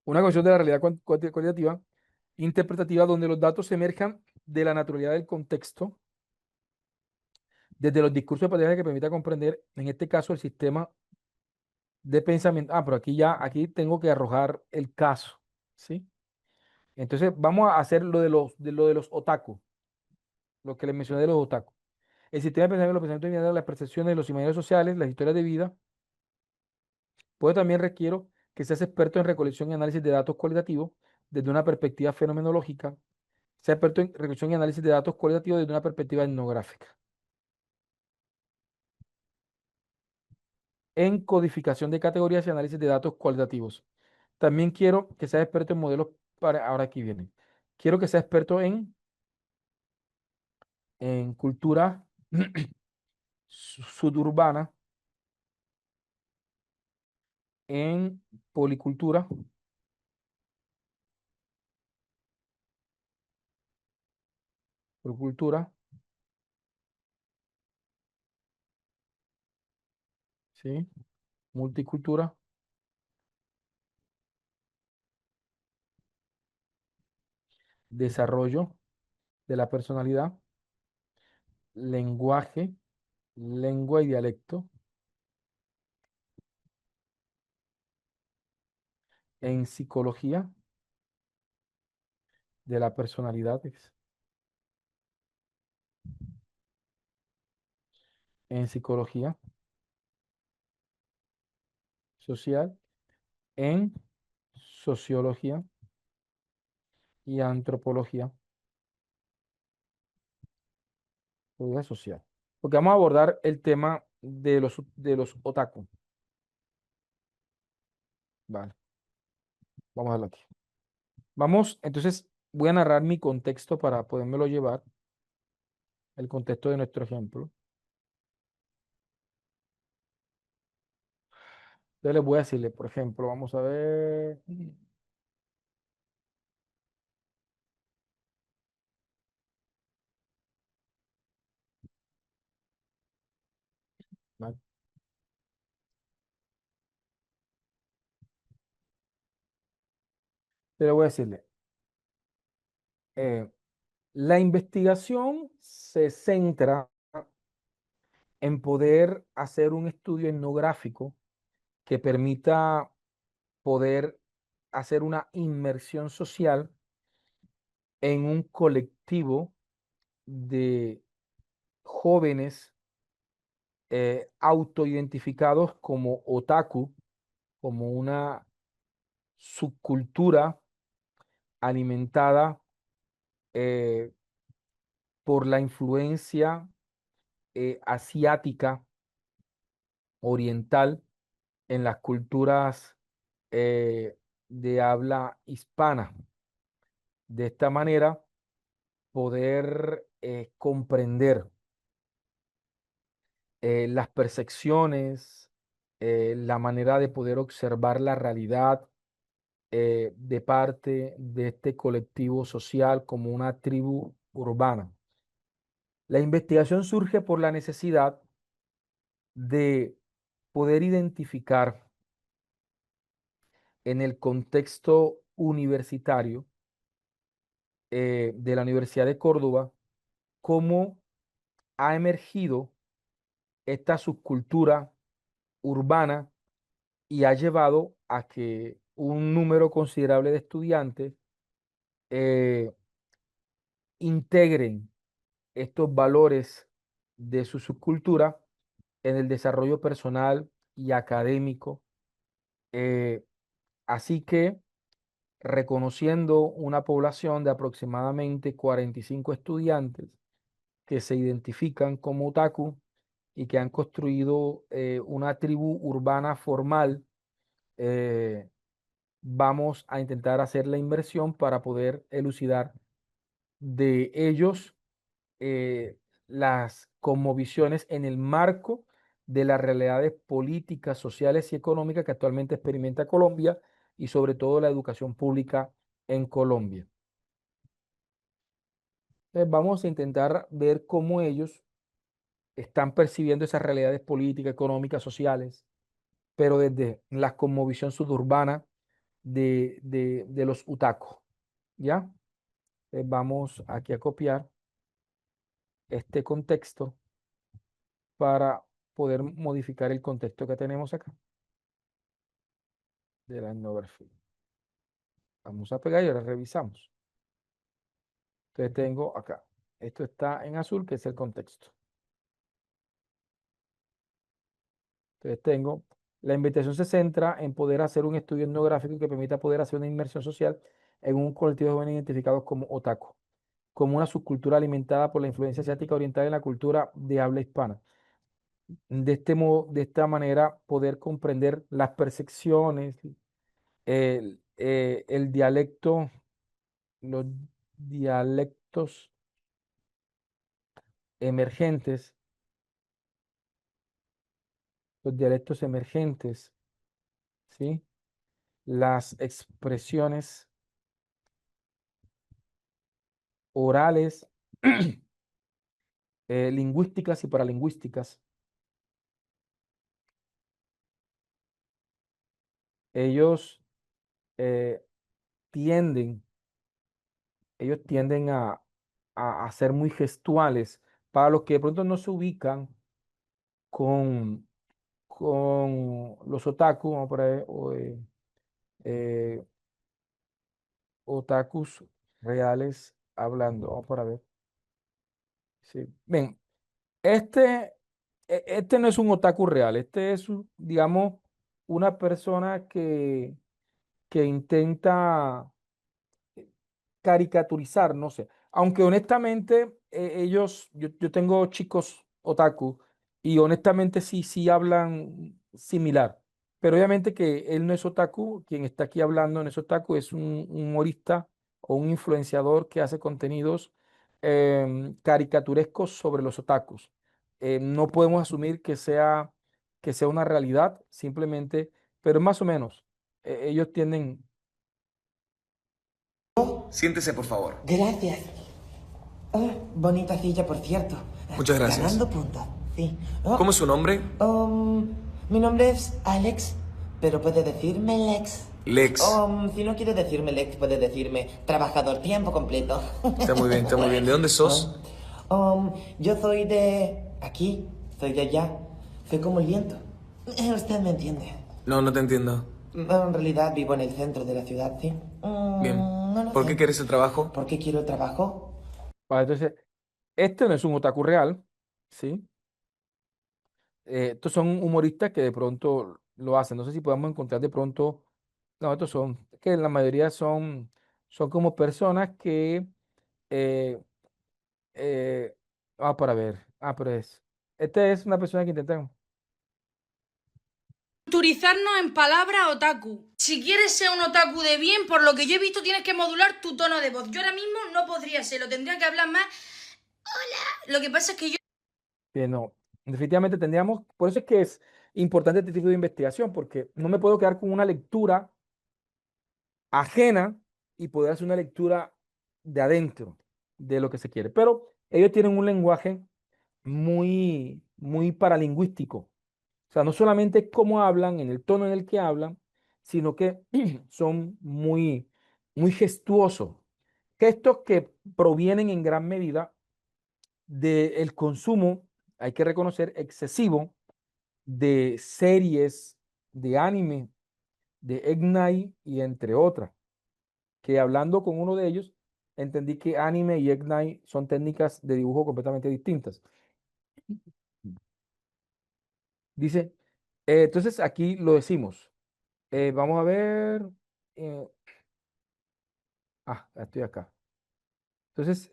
una concepción de la realidad cualitativa, interpretativa, donde los datos emerjan de la naturalidad del contexto, desde los discursos de pareja que permita comprender, en este caso, el sistema de pensamiento. Pero aquí tengo que arrojar el caso, ¿sí? Entonces, vamos a hacer lo de los otaku, lo que les mencioné de los otaku. El sistema de pensamiento, los pensamientos individuales, las percepciones, los imaginarios sociales, las historias de vida. Pues también requiero que seas experto en recolección y análisis de datos cualitativos desde una perspectiva fenomenológica, sea experto en recolección y análisis de datos cualitativos desde una perspectiva etnográfica, en codificación de categorías y análisis de datos cualitativos. También quiero que seas experto en modelos ahora aquí viene. Quiero que seas experto en cultura suburbana, en policultura, policultura, ¿sí? Multicultura, desarrollo de la personalidad, lenguaje, lengua y dialecto, en psicología de la personalidad, en psicología social, en sociología y antropología, sociología social. Porque vamos a abordar el tema de los otaku. Vale, vamos a verlo aquí. Vamos, entonces voy a narrar mi contexto para podérmelo llevar, el contexto de nuestro ejemplo. Entonces les voy a decirle, por ejemplo, vamos a ver. Vale. Pero voy a decirle, eh, la investigación se centra en poder hacer un estudio etnográfico que permita poder hacer una inmersión social en un colectivo de jóvenes autoidentificados como otaku, como una subcultura alimentada eh, por la influencia asiática, oriental, en las culturas de habla hispana. De esta manera, poder comprender las percepciones, la manera de poder observar la realidad de parte de este colectivo social como una tribu urbana. La investigación surge por la necesidad de poder identificar en el contexto universitario de la Universidad de Córdoba cómo ha emergido esta subcultura urbana y ha llevado a que un número considerable de estudiantes eh, integren estos valores de su subcultura en el desarrollo personal y académico. Eh, Así que reconociendo una población de aproximadamente 45 estudiantes que se identifican como otaku y que han construido una tribu urbana formal, eh, vamos a intentar hacer la inversión para poder elucidar de ellos las cosmovisiones en el marco de las realidades políticas, sociales y económicas que actualmente experimenta Colombia y sobre todo la educación pública en Colombia. Entonces, vamos a intentar ver cómo ellos están percibiendo esas realidades políticas, económicas, sociales, pero desde la cosmovisión suburbana de los utacos, ¿ya? Vamos aquí a copiar este contexto para poder modificar el contexto que tenemos acá de la etnografía. Vamos a pegar y ahora revisamos. Entonces tengo acá, esto está en azul, que es el contexto. Entonces tengo, la invitación se centra en poder hacer un estudio etnográfico que permita poder hacer una inmersión social en un colectivo de jóvenes identificados como otaku, como una subcultura alimentada por la influencia asiática oriental en la cultura de habla hispana. De este modo, de esta manera, poder comprender las percepciones, el dialecto, los dialectos emergentes, los dialectos emergentes, ¿sí? Las expresiones orales, lingüísticas y paralingüísticas. Ellos eh, tienden, ellos tienden a ser muy gestuales. Para los que de pronto no se ubican con, con los otaku, vamos por ahí, eh, otakus reales hablando. Vamos para ver. Sí. Ven, este no es un otaku real, este es, digamos, una persona que intenta caricaturizar, no sé. Aunque honestamente yo tengo chicos otaku y honestamente sí hablan similar. Pero obviamente que él no es otaku, quien está aquí hablando no es otaku, es un humorista o un influenciador que hace contenidos caricaturescos sobre los otakus. No podemos asumir que sea una realidad, simplemente, pero más o menos, ellos tienden.
Siéntese, por favor.
Gracias. Ah, bonita silla, por cierto.
Muchas gracias.
Ganando puntos, sí. Oh,
¿Cómo es su nombre?
mi nombre es Alex, pero puede decirme Lex.
Lex.
Si no quieres decirme Lex, puedes decirme trabajador tiempo completo.
Está muy bien, está muy bien. ¿De dónde sos?
Yo soy de aquí, soy de allá, soy como el viento. Usted me entiende.
No, no te entiendo.
En realidad vivo en el centro de la ciudad, ¿sí?
Bien.
No lo
¿Por qué
sé.
querés el trabajo?
¿Por qué quiero el trabajo?
Vale, entonces, este no es un otaku real, ¿sí? Estos son humoristas que de pronto lo hacen. No sé si podemos encontrar de pronto. No, estos son, que la mayoría son como personas que. eh, eh, para ver. Pero es. Esta es una persona que intenta.
Culturizarnos en palabras otaku. Si quieres ser un otaku de bien, por lo que yo he visto, tienes que modular tu tono de voz. Yo ahora mismo no podría serlo, tendría que hablar más. Lo que pasa es que yo
Que no. Definitivamente tendríamos. Por eso es que es importante este tipo de investigación, porque no me puedo quedar con una lectura ajena y poder hacer una lectura de adentro de lo que se quiere. Pero ellos tienen un lenguaje muy paralingüístico. O sea, no solamente es cómo hablan, en el tono en el que hablan, sino que son muy gestuosos. Gestos que provienen en gran medida del consumo, hay que reconocer, excesivo de series, de anime, de Ignite y entre otras. Que hablando con uno de ellos, entendí que anime y Ignite son técnicas de dibujo completamente distintas. Dice, entonces aquí lo decimos. Vamos a ver. eh, ya estoy acá. Entonces,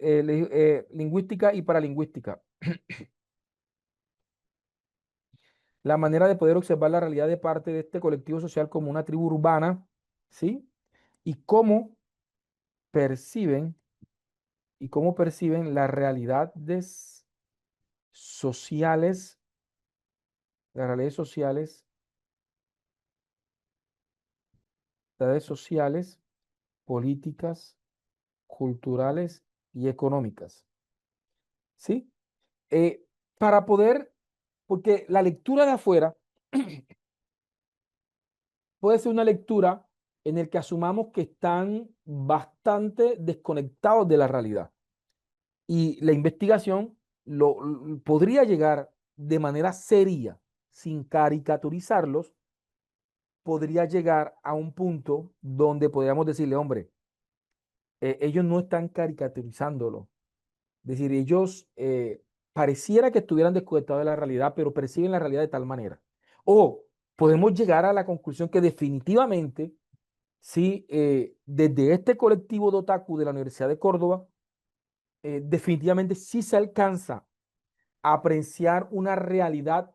lingüística y paralingüística. La manera de poder observar la realidad de parte de este colectivo social como una tribu urbana, ¿sí? Y cómo perciben, y cómo perciben las realidades sociales, las realidades sociales, políticas, culturales y económicas, ¿sí? Eh, para poder, porque la lectura de afuera puede ser una lectura en el que asumamos que están bastante desconectados de la realidad. Y la investigación podría llegar de manera seria, sin caricaturizarlos, podría llegar a un punto donde podríamos decirle, hombre, ellos no están caricaturizándolo. Es decir, ellos pareciera que estuvieran desconectados de la realidad, pero perciben la realidad de tal manera. O podemos llegar a la conclusión que definitivamente, sí, desde este colectivo de otaku de la Universidad de Córdoba, definitivamente sí se alcanza a apreciar una realidad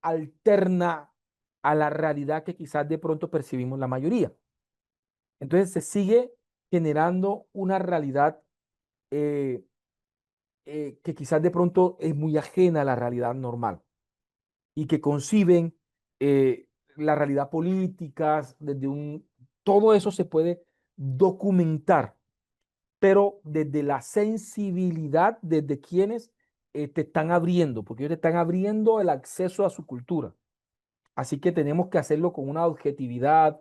alterna a la realidad que quizás de pronto percibimos la mayoría. Entonces se sigue generando una realidad eh, que quizás de pronto es muy ajena a la realidad normal y que conciben la realidad política, todo eso se puede documentar, pero desde la sensibilidad, desde quienes te están abriendo, porque ellos te están abriendo el acceso a su cultura. Así que tenemos que hacerlo con una objetividad,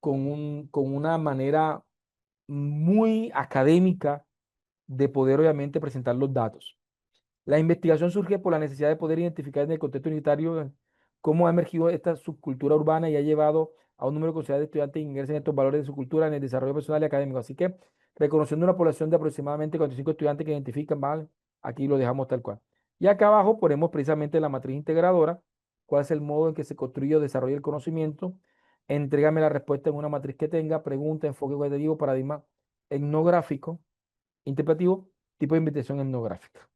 con una manera muy académica de poder obviamente presentar los datos. La investigación surge por la necesidad de poder identificar en el contexto unitario cómo ha emergido esta subcultura urbana y ha llevado a un número considerable de estudiantes que ingresen estos valores de su cultura en el desarrollo personal y académico. Así que, reconociendo una población de aproximadamente 45 estudiantes que identifican, ¿vale? Aquí lo dejamos tal cual. Y acá abajo ponemos precisamente la matriz integradora, cuál es el modo en que se construye o desarrolla el conocimiento. Entrégame la respuesta en una matriz que tenga, pregunta, enfoque cualitativo, paradigma etnográfico, interpretativo, tipo de investigación etnográfica.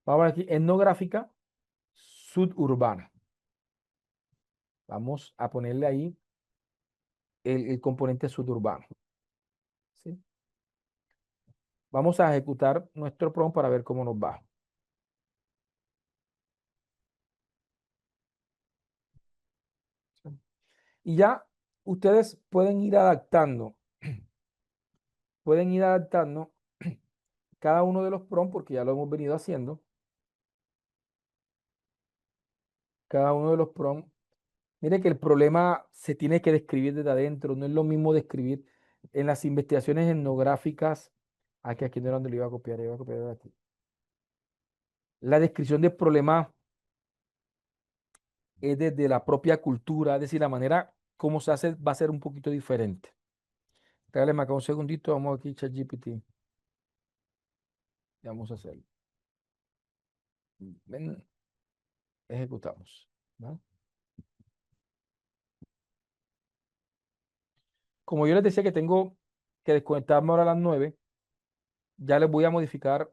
Vamos a ver aquí, etnográfica suburbana. Vamos a ponerle ahí el componente suburbano. ¿Sí? Vamos a ejecutar nuestro prompt para ver cómo nos va. ¿Sí? Y ya ustedes pueden ir adaptando cada uno de los prompts, porque ya lo hemos venido haciendo, cada uno de los prompts Mire que el problema se tiene que describir desde adentro, no es lo mismo describir en las investigaciones etnográficas. Aquí no era donde lo iba a copiar de aquí. La descripción del problema es desde la propia cultura, es decir, la manera como se hace va a ser un poquito diferente. Regáleme acá un segundito, vamos aquí, ChatGPT. Ya vamos a hacerlo. Ven, ejecutamos. ¿No? Como yo les decía que tengo que desconectarme ahora a las 9, ya les voy a modificar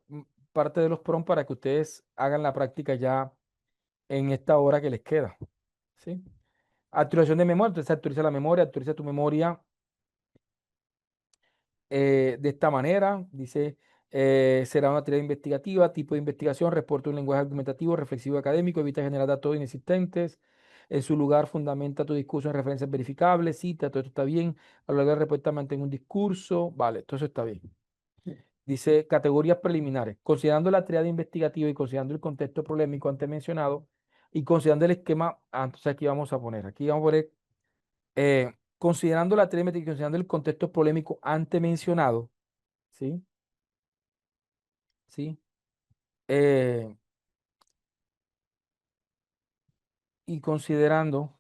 parte de los prompts para que ustedes hagan la práctica ya en esta hora que les queda. ¿Sí? Actualización de memoria, entonces actualiza tu memoria de esta manera. Dice, será una tarea investigativa, tipo de investigación, reporta un lenguaje argumentativo, reflexivo académico, evita generar datos inexistentes. En su lugar, fundamenta tu discurso en referencias verificables, cita, todo esto está bien. A lo largo de la respuesta, mantén un discurso. Vale, todo eso está bien. Dice categorías preliminares, considerando la triada investigativa y considerando el contexto problemático antes mencionado y considerando el esquema, entonces aquí vamos a poner, considerando la triada investigativa y considerando el contexto polémico antes mencionado, ¿sí? ¿Sí? Eh, y considerando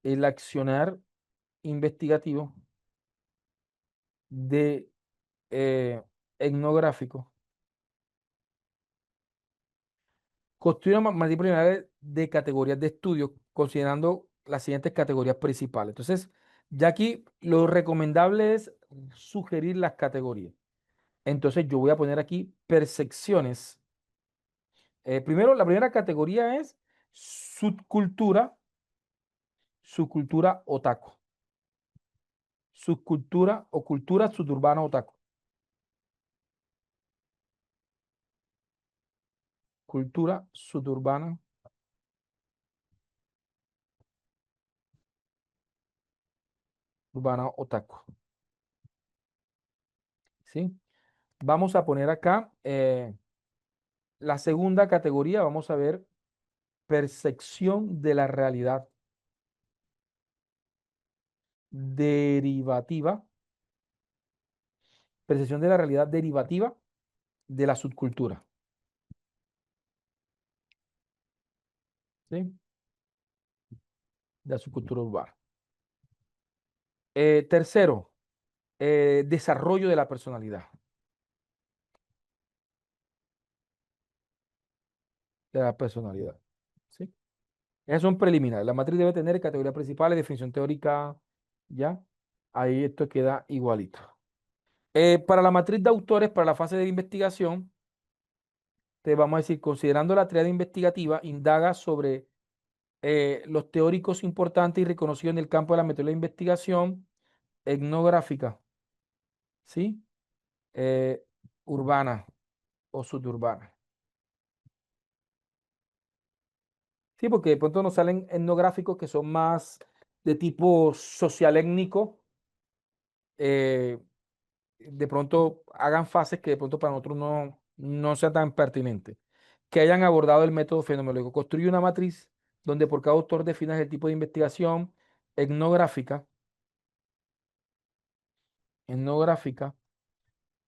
el accionar investigativo de eh, etnográfico, construye una matriz preliminar de categorías de estudio, considerando las siguientes categorías principales. Entonces, ya aquí lo recomendable es sugerir las categorías. Entonces, yo voy a poner aquí percepciones. Primero, la primera categoría es subcultura, subcultura otaku. Subcultura o cultura suburbana otaku. Cultura suburbana urbana otaku. ¿Sí? Vamos a poner acá la segunda categoría. Vamos a ver percepción de la realidad derivativa. Percepción de la realidad derivativa de la subcultura. ¿Sí? De la subcultura urbana. Tercero, desarrollo de la personalidad. De la personalidad. ¿Sí? Esas son preliminares. La matriz debe tener categorías principales, definición teórica, ¿ya? Ahí esto queda igualito. Para la matriz de autores, para la fase de investigación, te vamos a decir, considerando la triada investigativa, indaga sobre los teóricos importantes y reconocidos en el campo de la metodología de investigación etnográfica, ¿sí? Eh, urbana o suburbana. Sí, porque de pronto nos salen etnográficos que son más de tipo social étnico, de pronto hagan fases que de pronto para nosotros no sea tan pertinente. Que hayan abordado el método fenomenológico. Construye una matriz donde por cada autor definas el tipo de investigación etnográfica, etnográfica,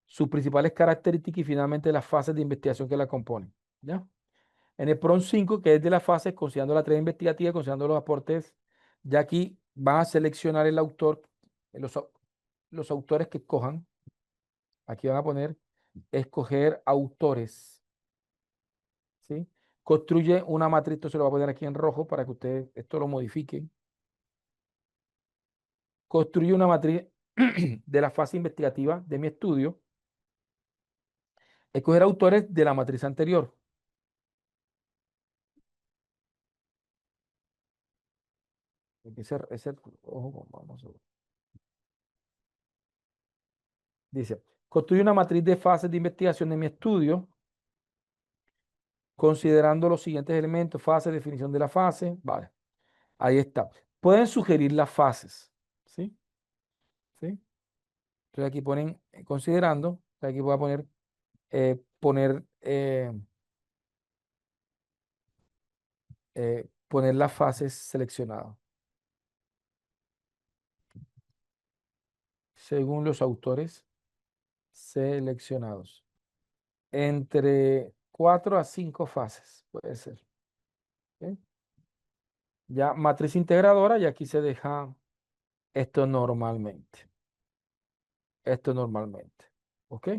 sus principales características y finalmente las fases de investigación que la componen. ¿Ya? En el PRON 5, que es de las fases, considerando la tarea investigativa, considerando los aportes, ya aquí van a seleccionar el autor, los autores que escojan. Aquí van a poner escoger autores. ¿Sí? Construye una matriz, esto se lo voy a poner aquí en rojo para que ustedes esto lo modifiquen. Construye una matriz de la fase investigativa de mi estudio. Escoger autores de la matriz anterior. Ojo, vamos a ver. Dice, construye una matriz de fases de investigación de mi estudio, considerando los siguientes elementos, fase, definición de la fase. Vale, ahí está. Pueden sugerir las fases. ¿Sí? ¿Sí? Entonces aquí ponen, considerando, aquí voy a poner poner las fases seleccionadas. Según los autores seleccionados. Entre 4 a 5 fases, puede ser. ¿Ok? Ya matriz integradora y aquí se deja esto normalmente. Esto normalmente. ¿Ok?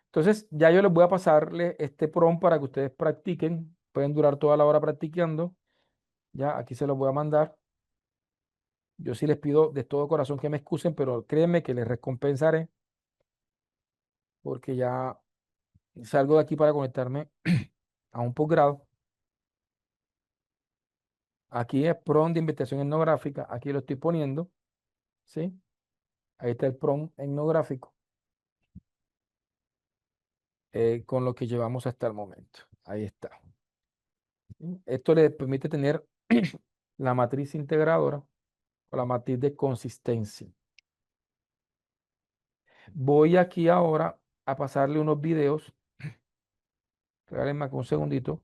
Entonces, ya yo les voy a pasarle este prompt para que ustedes practiquen. Pueden durar toda la hora practicando. Ya, aquí se los voy a mandar. Yo sí les pido de todo corazón que me excusen, pero créanme que les recompensaré porque ya salgo de aquí para conectarme a un posgrado. Aquí es prompt de investigación etnográfica. Aquí lo estoy poniendo. ¿Sí? Ahí está el prompt etnográfico con lo que llevamos hasta el momento. Ahí está. ¿Sí? Esto le permite tener la matriz integradora o la matriz de consistencia. Voy aquí ahora a pasarle unos videos, regálenme acá un segundito,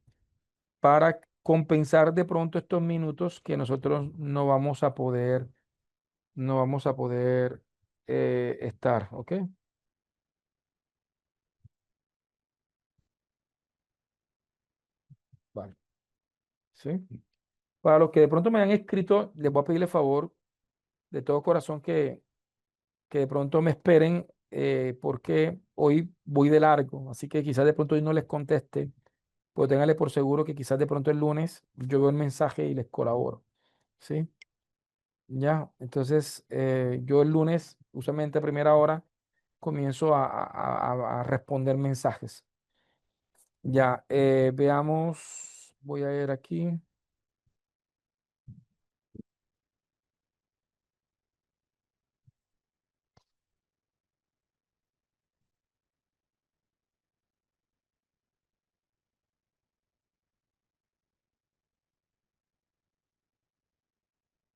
para compensar de pronto estos minutos que nosotros no vamos a poder estar, ¿ok? Vale, ¿sí? Para los que de pronto me han escrito, les voy a pedirle favor de todo corazón que de pronto me esperen porque hoy voy de largo, así que quizás de pronto hoy no les conteste, pues ténganle por seguro que quizás de pronto el lunes yo veo el mensaje y les colaboro, ¿sí? Ya, entonces yo el lunes, usualmente a primera hora, comienzo a responder mensajes. Ya, veamos, voy a ver aquí.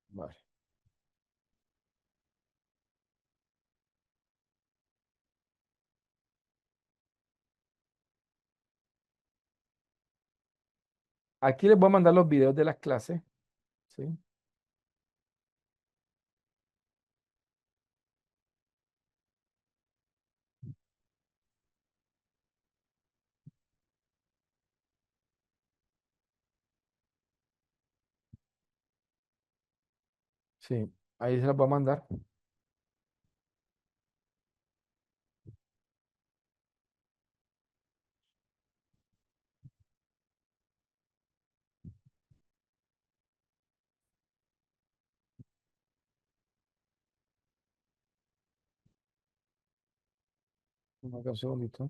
Vale. Aquí les voy a mandar los videos de las clases, ¿sí? Sí, ahí se las voy a mandar. Un segundito.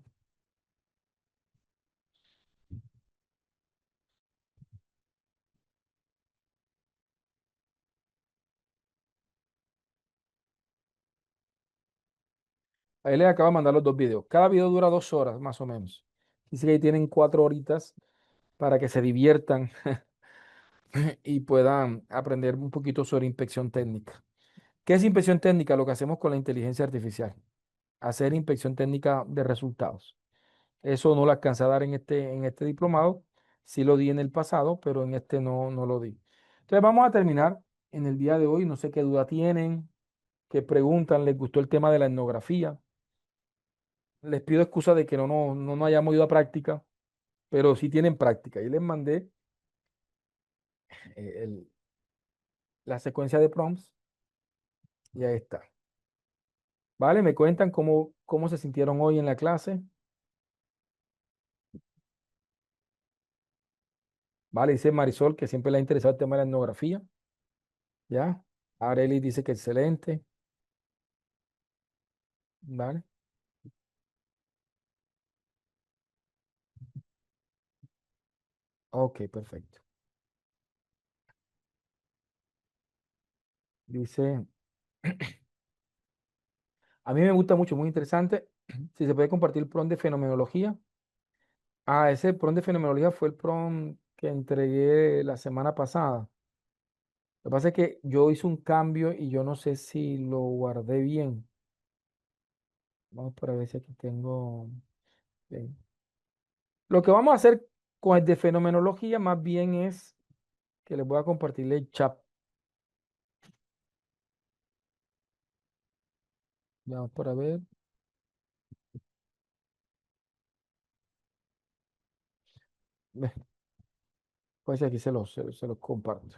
Ahí les acabo de mandar los dos videos. Cada video dura 2 horas, más o menos. Dice que ahí tienen 4 horitas para que se diviertan y puedan aprender un poquito sobre inspección técnica. ¿Qué es inspección técnica? Lo que hacemos con la inteligencia artificial. Hacer inspección técnica de resultados. Eso no lo alcancé a dar en este diplomado. Sí lo di en el pasado, pero en este no lo di. Entonces vamos a terminar en el día de hoy. No sé qué duda tienen, qué preguntan, les gustó el tema de la etnografía. Les pido excusa de que no hayamos ido a práctica, pero sí tienen práctica. Y les mandé eh, el- la secuencia de prompts y ahí está. ¿Vale? Me cuentan cómo se sintieron hoy en la clase. ¿Vale? Dice Marisol que siempre le ha interesado el tema de la etnografía. ¿Ya? Arely dice que excelente. ¿Vale? Ok, perfecto. Dice, a mí me gusta mucho, muy interesante. Si se puede compartir el prompt de fenomenología. Ah, ese prompt de fenomenología fue el prompt que entregué la semana pasada. Lo que pasa es que yo hice un cambio y yo no sé si lo guardé bien. Vamos para ver si aquí tengo. Ok. Lo que vamos a hacer Con el de fenomenología, más bien es que les voy a compartir el chat. Vamos para ver. Ve, pues aquí se los comparto.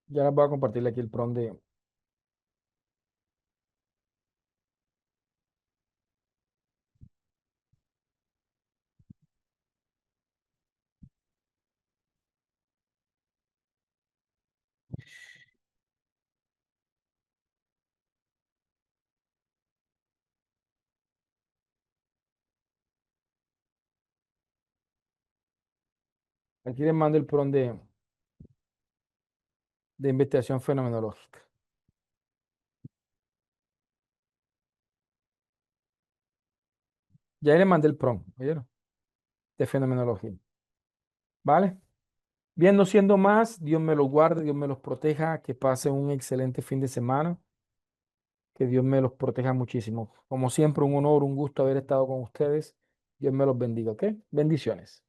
Ya les voy a compartir aquí el prompt de. Aquí les mando el prompt de investigación fenomenológica. Ya les mandé el prompt, ¿oyeron? De fenomenología. ¿Vale? Bien, no siendo más, Dios me los guarde, Dios me los proteja, que pasen un excelente fin de semana, que Dios me los proteja muchísimo. Como siempre, un honor, un gusto haber estado con ustedes. Dios me los bendiga, ¿ok? Bendiciones.